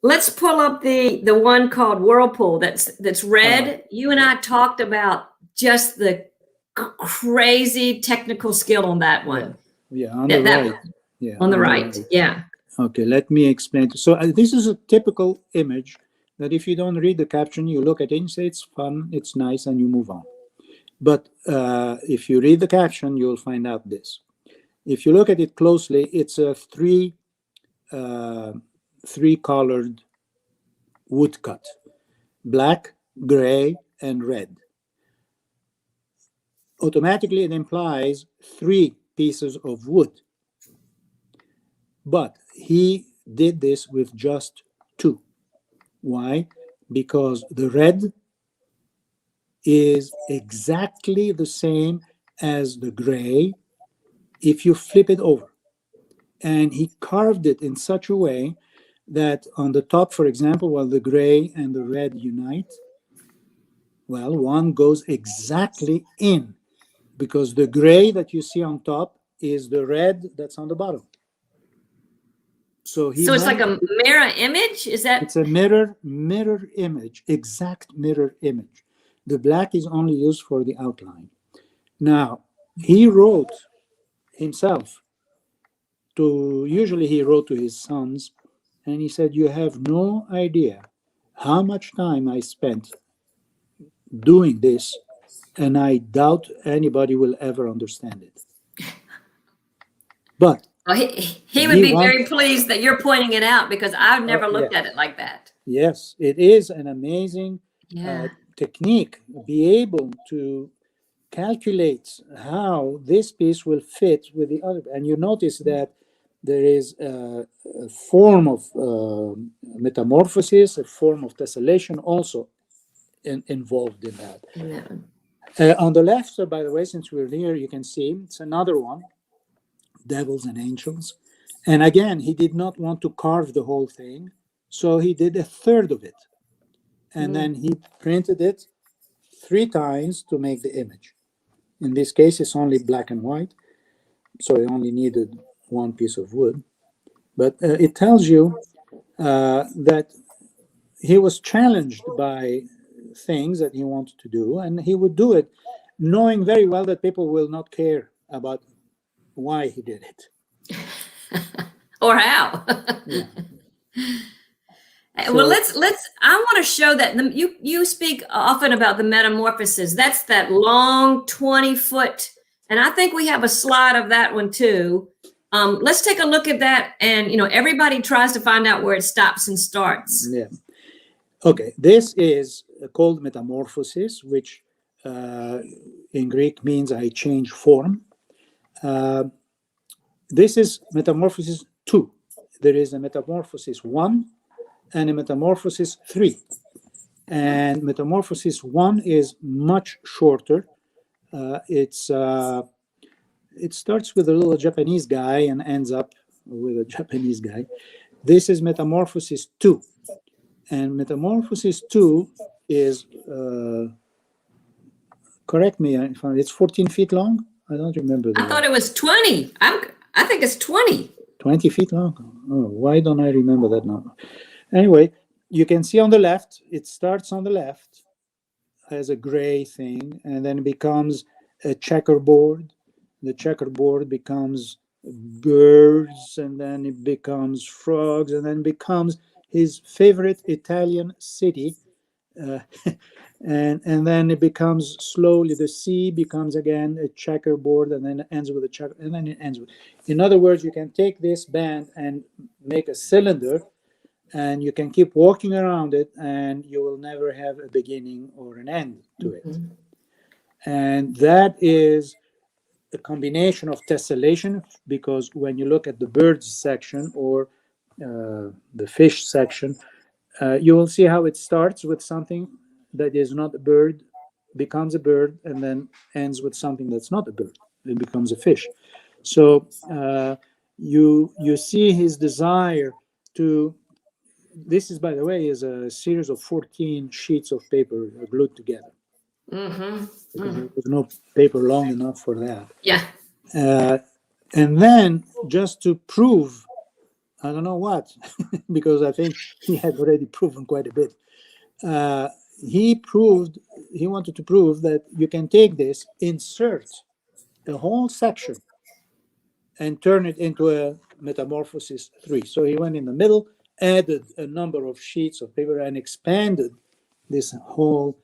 let's pull up the one called Whirlpool that's red. You and I talked about just the crazy technical skill on that one.
Yeah, on the right. Yeah,
on the right. Yeah.
Okay, let me explain. So this is a typical image that if you don't read the caption, you look at it and say it's fun, it's nice, and you move on. But if you read the caption, you'll find out this. If you look at it closely, it's a three-colored woodcut: black, gray, and red. Automatically, it implies 3 pieces of wood. But he did this with just 2. Why? Because the red is exactly the same as the gray if you flip it over. And he carved it in such a way that on the top, for example, while the gray and the red unite, well, one goes exactly in, because the gray that you see on top is the red that's on the bottom. So
it's like a mirror image? Is that?
It's a mirror image, exact mirror image. The black is only used for the outline. Now, he wrote himself usually he wrote to his sons, and he said, you have no idea how much time I spent doing this, and I doubt anybody will ever understand it. But
he would be very pleased that you're pointing it out, because I've never looked at it like that.
Yes, it is an amazing technique. Be able to calculate how this piece will fit with the other. And you notice that there is a form of metamorphosis, a form of tessellation also involved in that. On the left, so by the way, since we're here, you can see it's another one, Devils and Angels. And again, he did not want to carve the whole thing, so he did a third of it. And then he printed it 3 times to make the image. In this case, it's only black and white, so he only needed 1 piece of wood. But it tells you that he was challenged by things that he wanted to do, and he would do it knowing very well that people will not care about why he did it.
Or how. Well, let's I want to show that you speak often about the metamorphosis. That's that long 20-foot, and I think we have a slide of that one too. Let's take a look at that. And, everybody tries to find out where it stops and starts.
Yeah. Okay. This is called metamorphosis, which in Greek means I change form. This is metamorphosis 2. There is a metamorphosis 1 and a metamorphosis 3. And metamorphosis 1 is much shorter. It starts with a little Japanese guy and ends up with a Japanese guy. This is metamorphosis 2. And metamorphosis 2 is, correct me if it's 14 feet long. I don't remember.
I thought it was 20. I think it's 20.
20 feet long? Oh, why don't I remember that now? Anyway, you can see on the left, it starts on the left as a gray thing, and then it becomes a checkerboard. The checkerboard becomes birds, and then it becomes frogs, and then becomes his favorite Italian city. And then it becomes slowly, the sea becomes again a checkerboard, and then it ends with a checker, and then it ends with. In other words, you can take this band and make a cylinder, and you can keep walking around it, and you will never have a beginning or an end to it. And that is a combination of tessellation, because when you look at the birds section or the fish section, you will see how it starts with something that is not a bird, becomes a bird, and then ends with something that's not a bird. It becomes a fish. So you see his desire to. This is, by the way, is a series of 14 sheets of paper glued together. There's no paper long enough for that.
Yeah.
And then just to prove, I don't know what, because I think he had already proven quite a bit. He wanted to prove that you can take this, insert a whole section, and turn it into a metamorphosis 3. So he went in the middle, added a number of sheets of paper, and expanded this whole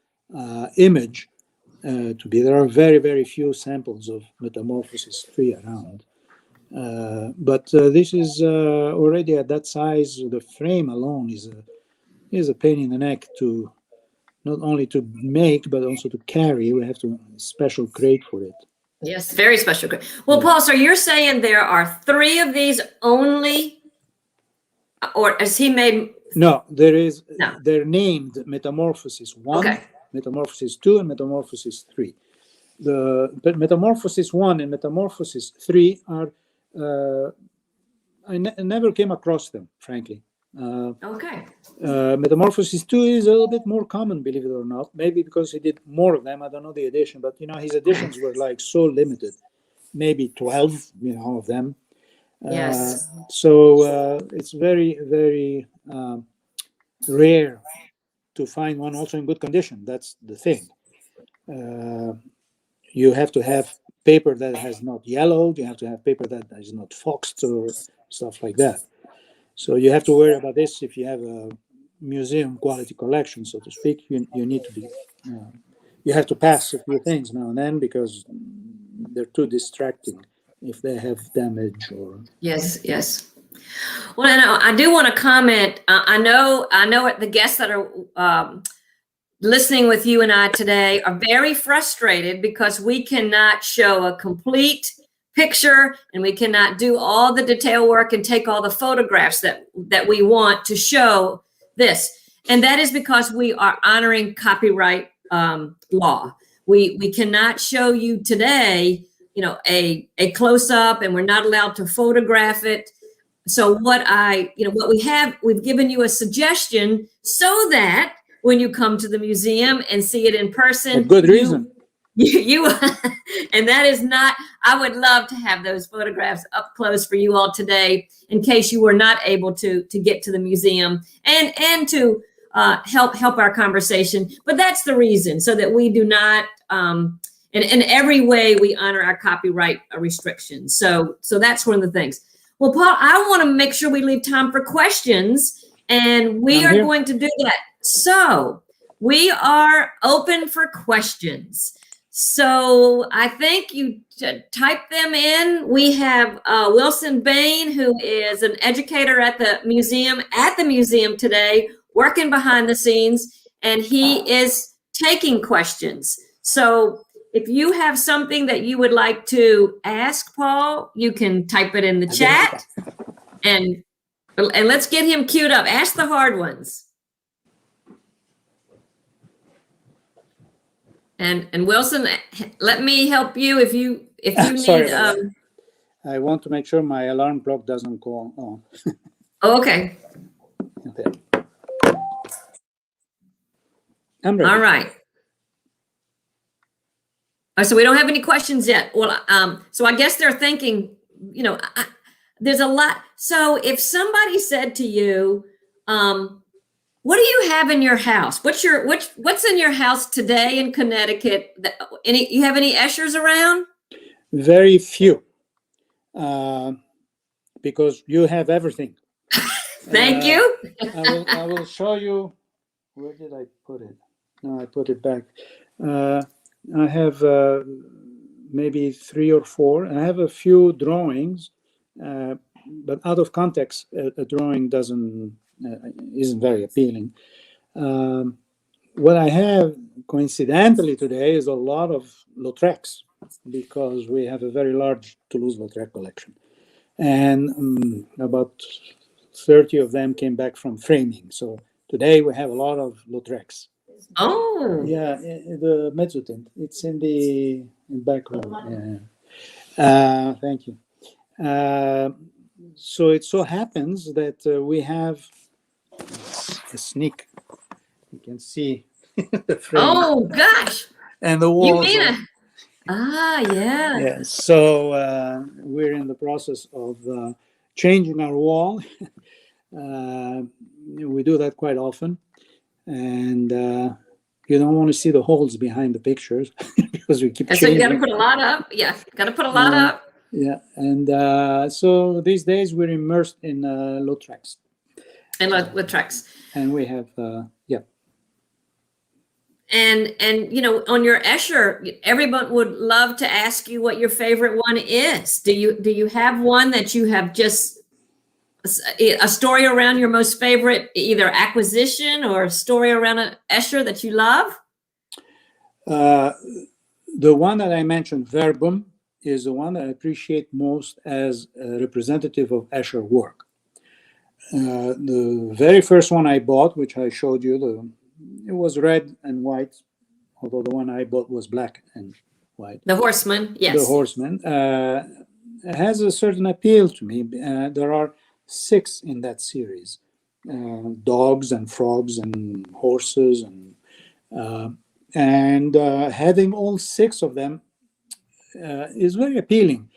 image to be. There are very, very few samples of metamorphosis 3 around. But this is already at that size. The frame alone is a pain in the neck to not only to make, but also to carry. We have to special crate for it.
Yes, very special. Well, Paul, so you're saying there are 3 of these only, or has he made?
No, there is. No. They're named Metamorphosis 1, okay. Metamorphosis 2, and Metamorphosis 3. The Metamorphosis 1 and Metamorphosis 3 are. I never came across them, frankly.
Okay.
Metamorphosis 2 is a little bit more common, believe it or not. Maybe because he did more of them. I don't know the edition, but his editions were like so limited. Maybe 12, of them.
Yes.
So it's very, very rare to find one also in good condition. That's the thing. You have to have paper that has not yellowed. You have to have paper that is not foxed or stuff like that. So you have to worry about this if you have a museum quality collection, so to speak. You need to be, you have to pass a few things now and then because they're too distracting if they have damage or.
Yes. Well, I do want to comment. I know the guests that are listening with you and I today are very frustrated because we cannot show a complete picture and we cannot do all the detail work and take all the photographs that we want to show this. And that is because we are honoring copyright law. We cannot show you today, a close up, and we're not allowed to photograph it. So what we've given you a suggestion so that when you come to the museum and see it in person,
a good reason.
You and that is not. I would love to have those photographs up close for you all today, in case you were not able to get to the museum and to help our conversation. But that's the reason, so that we do not. In every way, we honor our copyright restrictions. So that's one of the things. Well, Paul, I want to make sure we leave time for questions, and we are going to do that. So we are open for questions. So I think you type them in. We have Wilson Bain, who is an educator at the museum today, working behind the scenes, and he is taking questions. So if you have something that you would like to ask Paul, you can type it in the chat, and let's get him queued up. Ask the hard ones. And Wilson, let me help you if you
Sorry
need.
about that. I want to make sure my alarm clock doesn't go on.
Oh, okay.
Okay. I'm ready.
All right. So we don't have any questions yet. Well, so I guess they're thinking, there's a lot. So if somebody said to you, what do you have in your house? What's in your house today in Connecticut? You have any Eschers around?
Very few, because you have everything.
Thank you.
I will show you. Where did I put it? No, I put it back. I have maybe 3 or 4. I have a few drawings, but out of context, a drawing isn't very appealing. What I have coincidentally today is a lot of Lautrecs, because we have a very large Toulouse-Lautrec collection, and about 30 of them came back from framing. So today we have a lot of Lautrecs.
Oh.
Yeah, the mezzotint. It's in the back room. Yeah. Thank you. So it so happens that we have a sneak. You can see the frame.
Oh gosh.
And the walls.
You mean yeah.
Yeah. So we're in the process of changing our wall. We do that quite often, and you don't want to see the holes behind the pictures because we keep changing.
So you got to put a lot up. Yeah, got to put a lot up.
Yeah, and so these days we're immersed in Lautrecs.
And Lautrecs.
And we have yeah.
And on your Escher, everyone would love to ask you what your favorite one is. Do you have one that you have just a story around your most favorite, either acquisition or a story around an Escher that you love?
The one that I mentioned, Verbum, is the one that I appreciate most as a representative of Escher work. The very first one I bought, which I showed you, it was red and white, although the one I bought was black and white.
The Horseman, yes.
The Horseman has a certain appeal to me. There are 6 in that series: dogs and frogs and horses, and having all 6 of them is very appealing.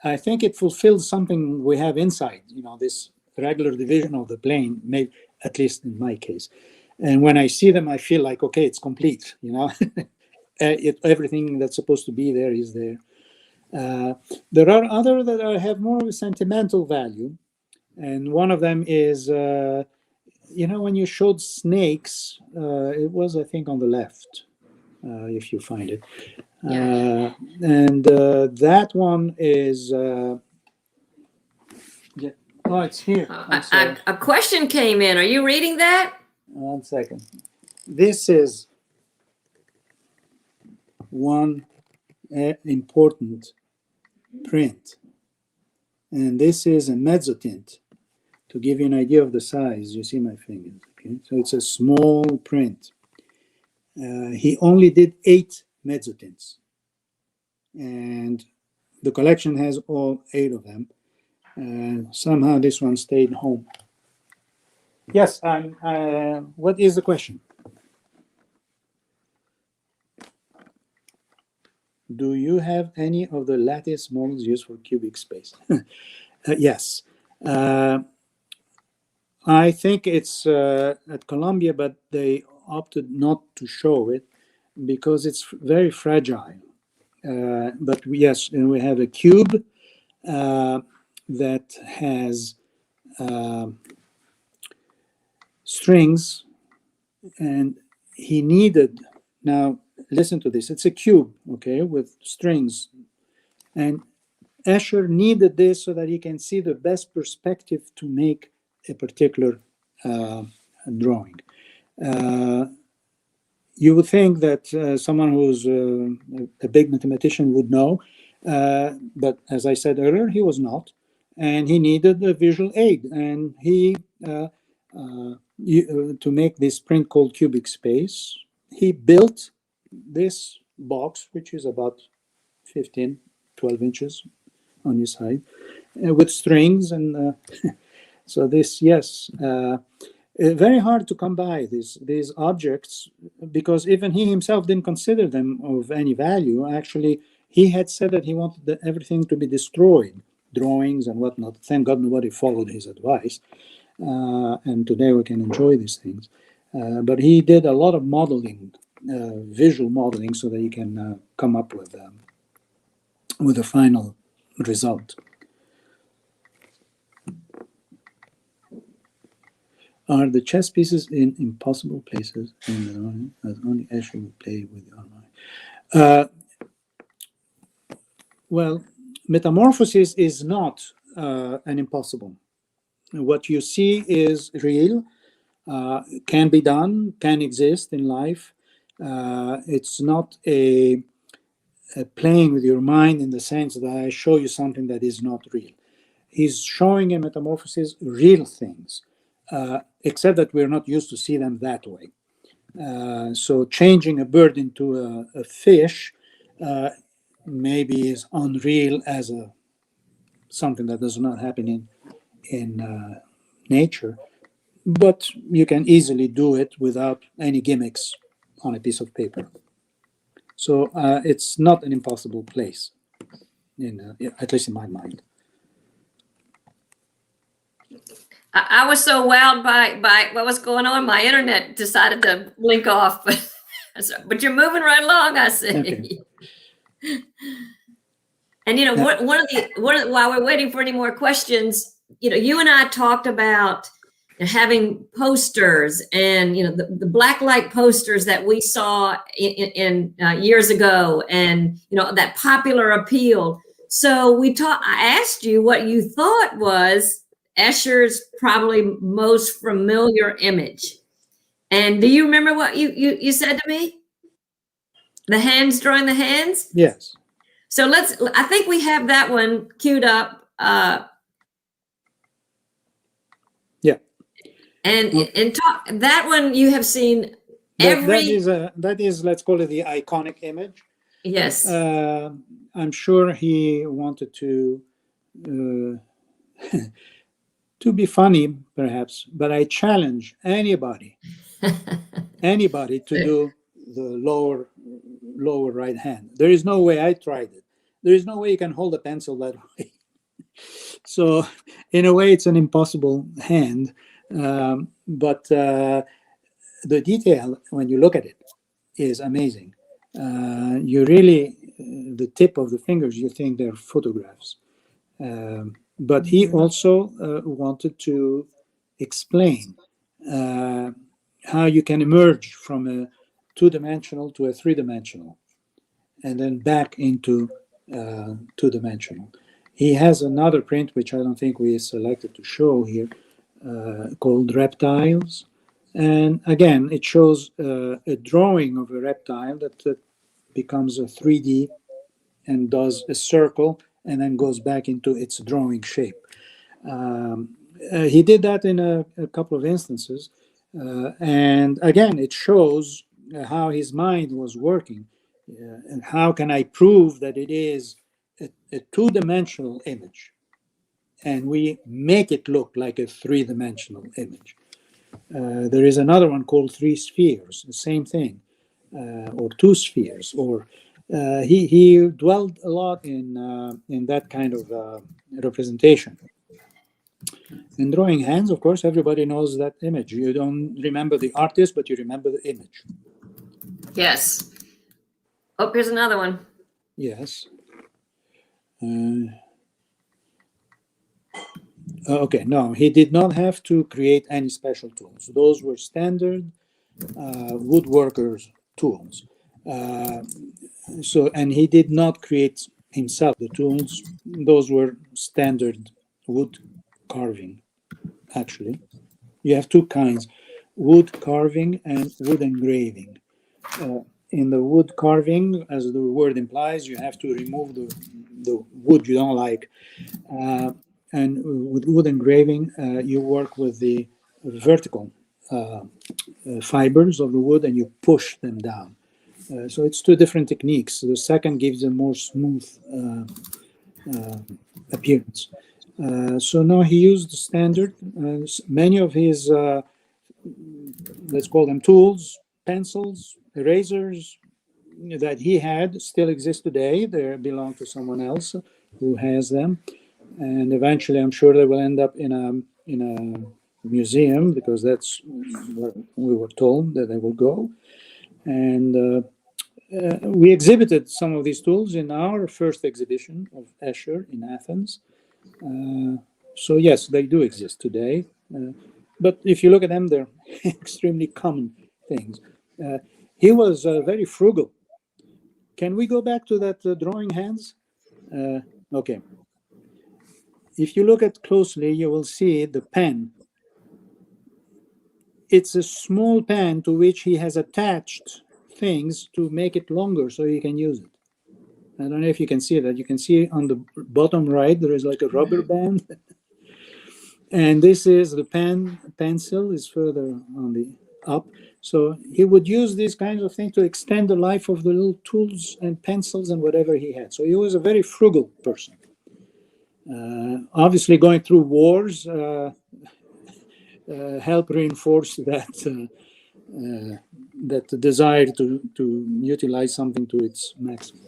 I think it fulfills something we have inside, this regular division of the plane, maybe, at least in my case. And when I see them, I feel like, okay, it's complete, everything that's supposed to be there is there. There are others that have more of a sentimental value. And one of them is, when you showed snakes, it was, I think, on the left, if you find it.
Yeah.
And that one is, yeah. Oh, it's here.
A question came in. Are you reading that?
1 second. This is one important print. And this is a mezzotint. To give you an idea of the size, you see my fingers. Okay, so it's a small print. He only did 8 mezzotints, and the collection has all 8 of them. And somehow this one stayed home. Yes. What is the question? Do you have any of the lattice models used for cubic space? Yes. I think it's at Columbia, but they opted not to show it because it's very fragile. But yes, and we have a cube that has strings, and he needed, now listen to this. It's a cube, okay, with strings. And Escher needed this so that he can see the best perspective to make a particular drawing. You would think that someone who's a big mathematician would know, but as I said earlier, he was not, and he needed a visual aid, and he to make this print called cubic space, he built this box, which is about 12 inches on his side, with strings, and so this, yes, very hard to come by these objects, because even he himself didn't consider them of any value. Actually, he had said that he wanted everything to be destroyed, drawings and whatnot. Thank God nobody followed his advice, and today we can enjoy these things. But he did a lot of modeling, visual modeling, so that he can come up with a final result. Are the chess pieces in impossible places as only Escher would play with the online? Well, metamorphosis is not an impossible. What you see is real, can be done, can exist in life. It's not a playing with your mind in the sense that I show you something that is not real. He's showing in metamorphosis real things. Except that we're not used to see them that way. So changing a bird into a fish maybe is unreal as something that does not happen in nature, but you can easily do it without any gimmicks on a piece of paper. So it's not an impossible place, at least in my mind.
I was so wowed by what was going on. My internet decided to blink off, but you're moving right along, I see. Okay. And while we're waiting for any more questions, you and I talked about having posters, and the black light posters that we saw in years ago, and that popular appeal. So I asked you what you thought was Escher's probably most familiar image. And do you remember what you said to me? The hands, drawing the hands?
Yes.
So I think we have that one queued up.
Yeah.
And that one you have seen
that is, let's call it the iconic image.
Yes.
I'm sure he wanted to be funny, perhaps, but I challenge anybody to do the lower right hand. There is no way. I tried it. There is no way you can hold a pencil that way. So, in a way, it's an impossible hand. But the detail, when you look at it, is amazing. You really, the tip of the fingers, you think they're photographs. But he also wanted to explain how you can emerge from a two-dimensional to a three-dimensional, and then back into two-dimensional. He has another print, which I don't think we selected to show here, called Reptiles. And again, it shows a drawing of a reptile that becomes a 3D and does a circle and then goes back into its drawing shape. He did that in a couple of instances. And again, it shows how his mind was working. And how can I prove that it is a two-dimensional image? And we make it look like a three-dimensional image. There is another one called Three Spheres, the same thing, or Two Spheres, or he dwelled a lot in that kind of representation. In drawing hands, of course, everybody knows that image. You don't remember the artist, but you remember the image.
Yes. Oh, here's another one.
Yes. Okay, no, he did not have to create any special tools. Those were standard woodworkers' tools. So, and he did not create himself the tools. Those were standard wood carving, actually. You have two kinds, wood carving and wood engraving. In the wood carving, as the word implies, you have to remove the wood you don't like. And with wood engraving, you work with the vertical fibers of the wood and you push them down. So it's two different techniques. The second gives a more smooth appearance. So now he used the standard. Many of his, let's call them tools, pencils, erasers that he had still exist today. They belong to someone else who has them. And eventually, I'm sure they will end up in a museum, because that's where we were told that they will go. And we exhibited some of these tools in our first exhibition of Escher in Athens. So yes, they do exist today. But if you look at them, they're extremely common things. He was very frugal. Can we go back to that drawing hands? Okay. If you look at closely, you will see the pen. It's a small pen to which he has attached things to make it longer so you can use it. I don't know if you can see that. You can see on the bottom right, there is like a rubber band. And this is the pencil is further on the up. So he would use these kinds of things to extend the life of the little tools and pencils and whatever he had. So he was a very frugal person. Obviously, going through wars helped reinforce that desire to utilize something to its maximum.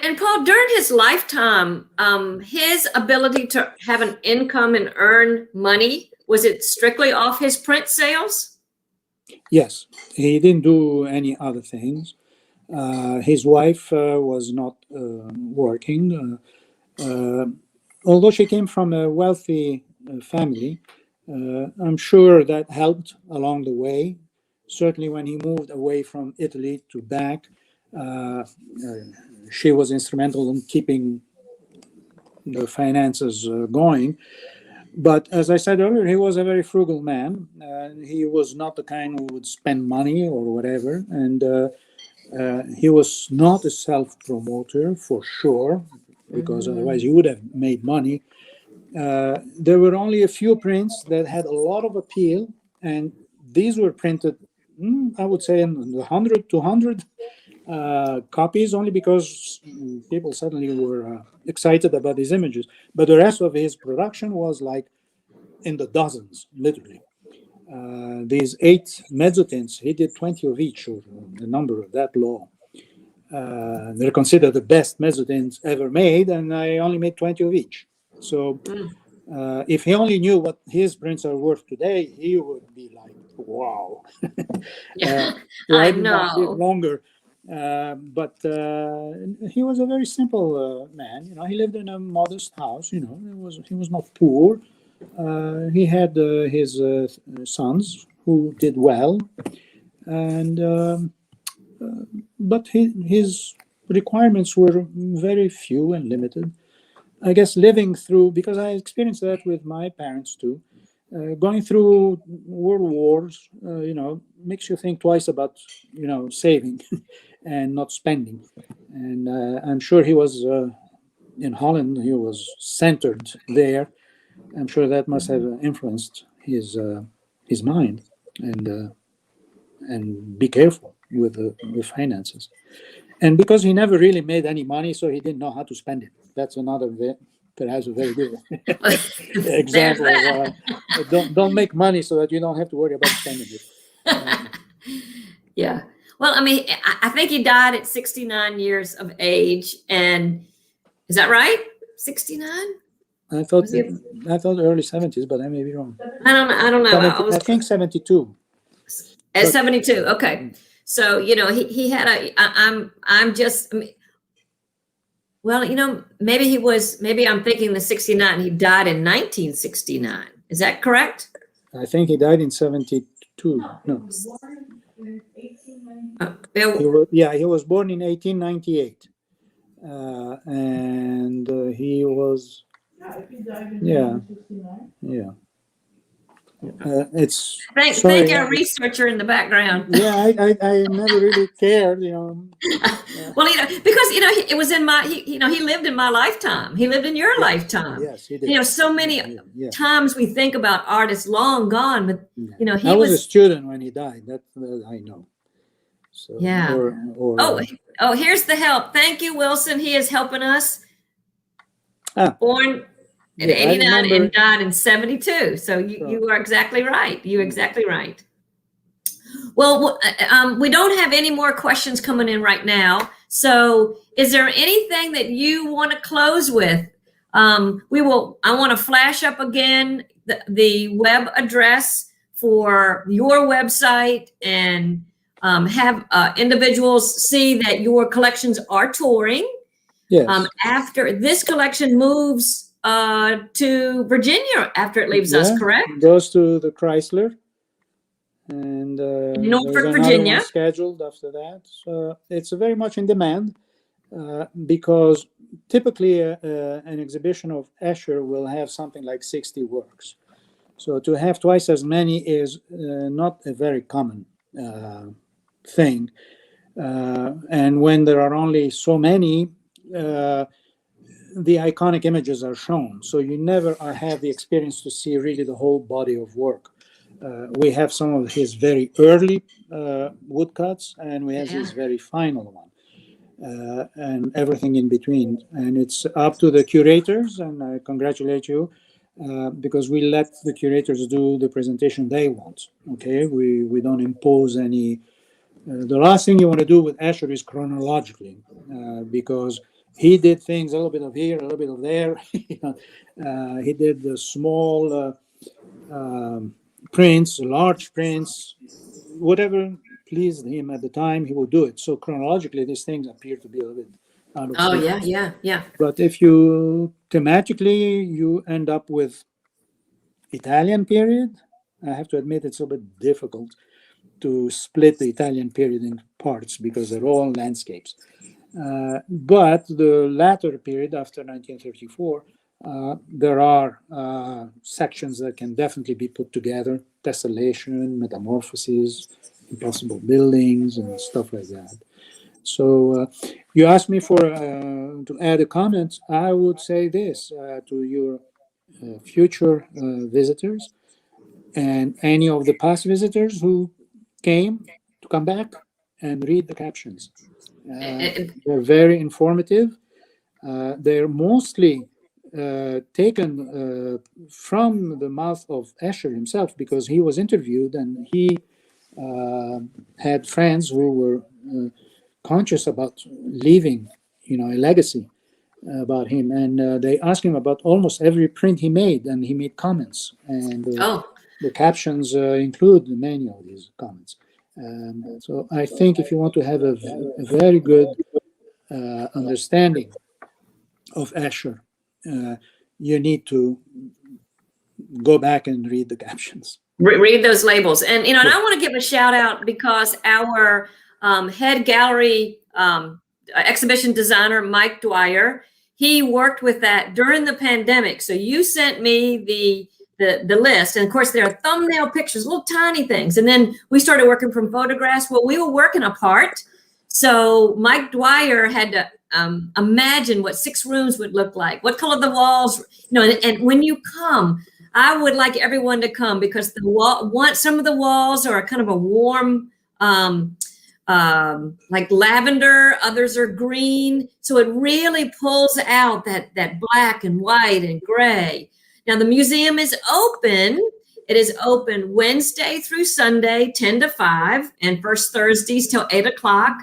And Paul, during his lifetime, his ability to have an income and earn money, was it strictly off his print sales?
Yes, he didn't do any other things. His wife was not working. Although she came from a wealthy family, I'm sure that helped along the way. Certainly when he moved away from Italy to back, she was instrumental in keeping the finances going. But as I said earlier, he was a very frugal man. He was not the kind who would spend money or whatever. And he was not a self-promoter for sure, because otherwise he would have made money. There were only a few prints that had a lot of appeal, and these were printed, I would say, in 100, 200 copies, only because people suddenly were excited about these images. But the rest of his production was like in the dozens, literally. These 8 mezzotints, he did 20 of each, or the number of that low. They're considered the best mezzotints ever made, and I only made 20 of each. So if he only knew what his prints are worth today, he would be like, wow.
I
did not live
know.
longer. But he was a very simple man. You know, he lived in a modest house. You know, he was not poor. He had his sons who did well, and but his requirements were very few and limited. I guess living through, because I experienced that with my parents too, going through world wars, you know, makes you think twice about, you know, saving and not spending. And I'm sure he was in Holland. He was centered there. I'm sure that must have influenced his mind, and be careful with finances. And because he never really made any money, so he didn't know how to spend it. That's another perhaps a very good example of don't make money so that you don't have to worry about spending it.
Yeah. Well, I mean, I think he died at 69 years of age, and is that right? 69?
I thought early 70s, but I may be wrong.
I don't know.
I think 72.
At 72. Okay. So, you know, he had well, you know, maybe I'm thinking the 69, he died in 1969. Is that correct?
I think he died in 72 No.
Bill,
He was born in 1898. And he was, yeah. It's
thank
sorry.
our researcher in the background.
Yeah, I never really cared,
Well, because it was in my, he lived in my lifetime. He lived in your lifetime.
Yes, he did.
So many times we think about artists long gone, but he
I was a student when he died. That I know. So
yeah.
Oh,
here's the help. Thank you, Wilson. He is helping us. Born in 89 and died in 72. So you are exactly right. You're exactly right. Well, we don't have any more questions coming in right now. So is there anything that you want to close with? I want to flash up again the web address for your website and have individuals see that your collections are touring.
Yes.
After this collection moves to Virginia after it leaves us, correct?
It goes to the Chrysler. And
Norfolk, Virginia,
one scheduled after that. So it's very much in demand because typically an exhibition of Escher will have something like 60 works. So to have twice as many is not a very common thing. And when there are only so many, the iconic images are shown. So you never have the experience to see really the whole body of work. We have some of his very early woodcuts, and we have his very final one, and everything in between. And it's up to the curators, and I congratulate you, because we let the curators do the presentation they want. Okay, we don't impose any. The last thing you want to do with Escher is chronologically, because he did things a little bit of here, a little bit of there. He did the small prints, large prints, whatever pleased him at the time, he would do it. So chronologically, these things appear to be a little bit out of sequence.
Yeah.
But if you thematically, you end up with Italian period. I have to admit it's a bit difficult to split the Italian period in parts because they're all landscapes. But the latter period after 1934, there are sections that can definitely be put together: tessellation, metamorphoses, impossible buildings, and stuff like that. So you asked me for to add a comment. I would say this to your future visitors and any of the past visitors who came to come back and read the captions. They're very informative. They're mostly taken from the mouth of Escher himself, because he was interviewed and he had friends who were conscious about leaving, a legacy about him, and they asked him about almost every print he made, and he made comments, and the captions include many of these comments. So I think if you want to have a very good understanding of Escher, you need to go back and read the captions.
Read those labels. And, and I want to give a shout out because our head gallery exhibition designer, Mike Dwyer, he worked with that during the pandemic. So you sent me the list. And of course, there are thumbnail pictures, little tiny things. And then we started working from photographs. Well, we were working apart. So Mike Dwyer had to imagine what 6 rooms would look like, what color the walls, and when you come, I would like everyone to come because some of the walls are kind of a warm, like lavender, others are green. So it really pulls out that black and white and gray. Now the museum is open. It is open Wednesday through Sunday, 10 to 5, and first Thursdays till 8 o'clock.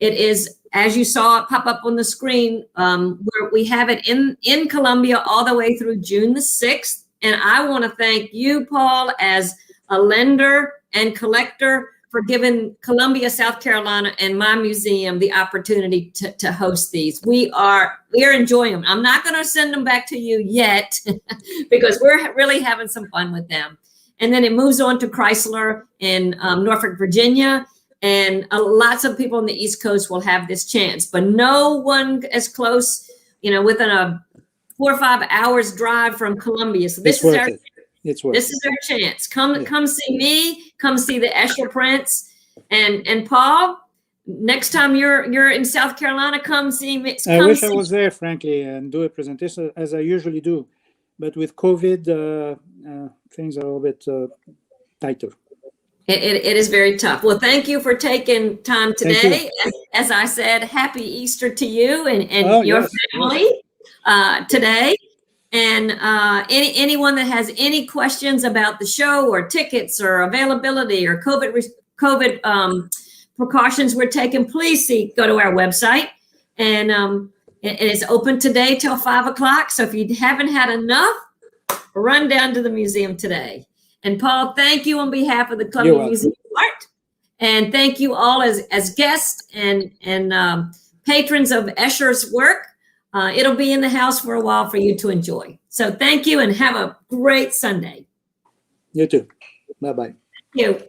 It is, as you saw it pop up on the screen, where we have it in Columbia all the way through June the 6th. And I want to thank you, Paul, as a lender and collector for giving Columbia, South Carolina, and my museum the opportunity to host these. We are enjoying them. I'm not going to send them back to you yet because we're really having some fun with them. and then it moves on to Chrysler in Norfolk, Virginia. And lots of people on the East Coast will have this chance, but no one as close, within a 4 or 5 hours drive from Columbia. So this is our chance. Come see me. Come see the Escher prints. And Paul, next time you're in South Carolina, come see me.
I wish I was there, frankly, and do a presentation as I usually do. But with COVID, things are a little bit tighter.
It is very tough. Well, thank you for taking time today. As I said, happy Easter to you and your family today. And anyone that has any questions about the show or tickets or availability or COVID precautions we're taking, please go to our website. And it's open today till 5 o'clock. So if you haven't had enough, run down to the museum today. And Paul, thank you on behalf of the Columbia Museum of Art. And thank you all as guests and patrons of Escher's work. It'll be in the house for a while for you to enjoy. So thank you and have a great Sunday.
You too. Bye-bye.
Thank you.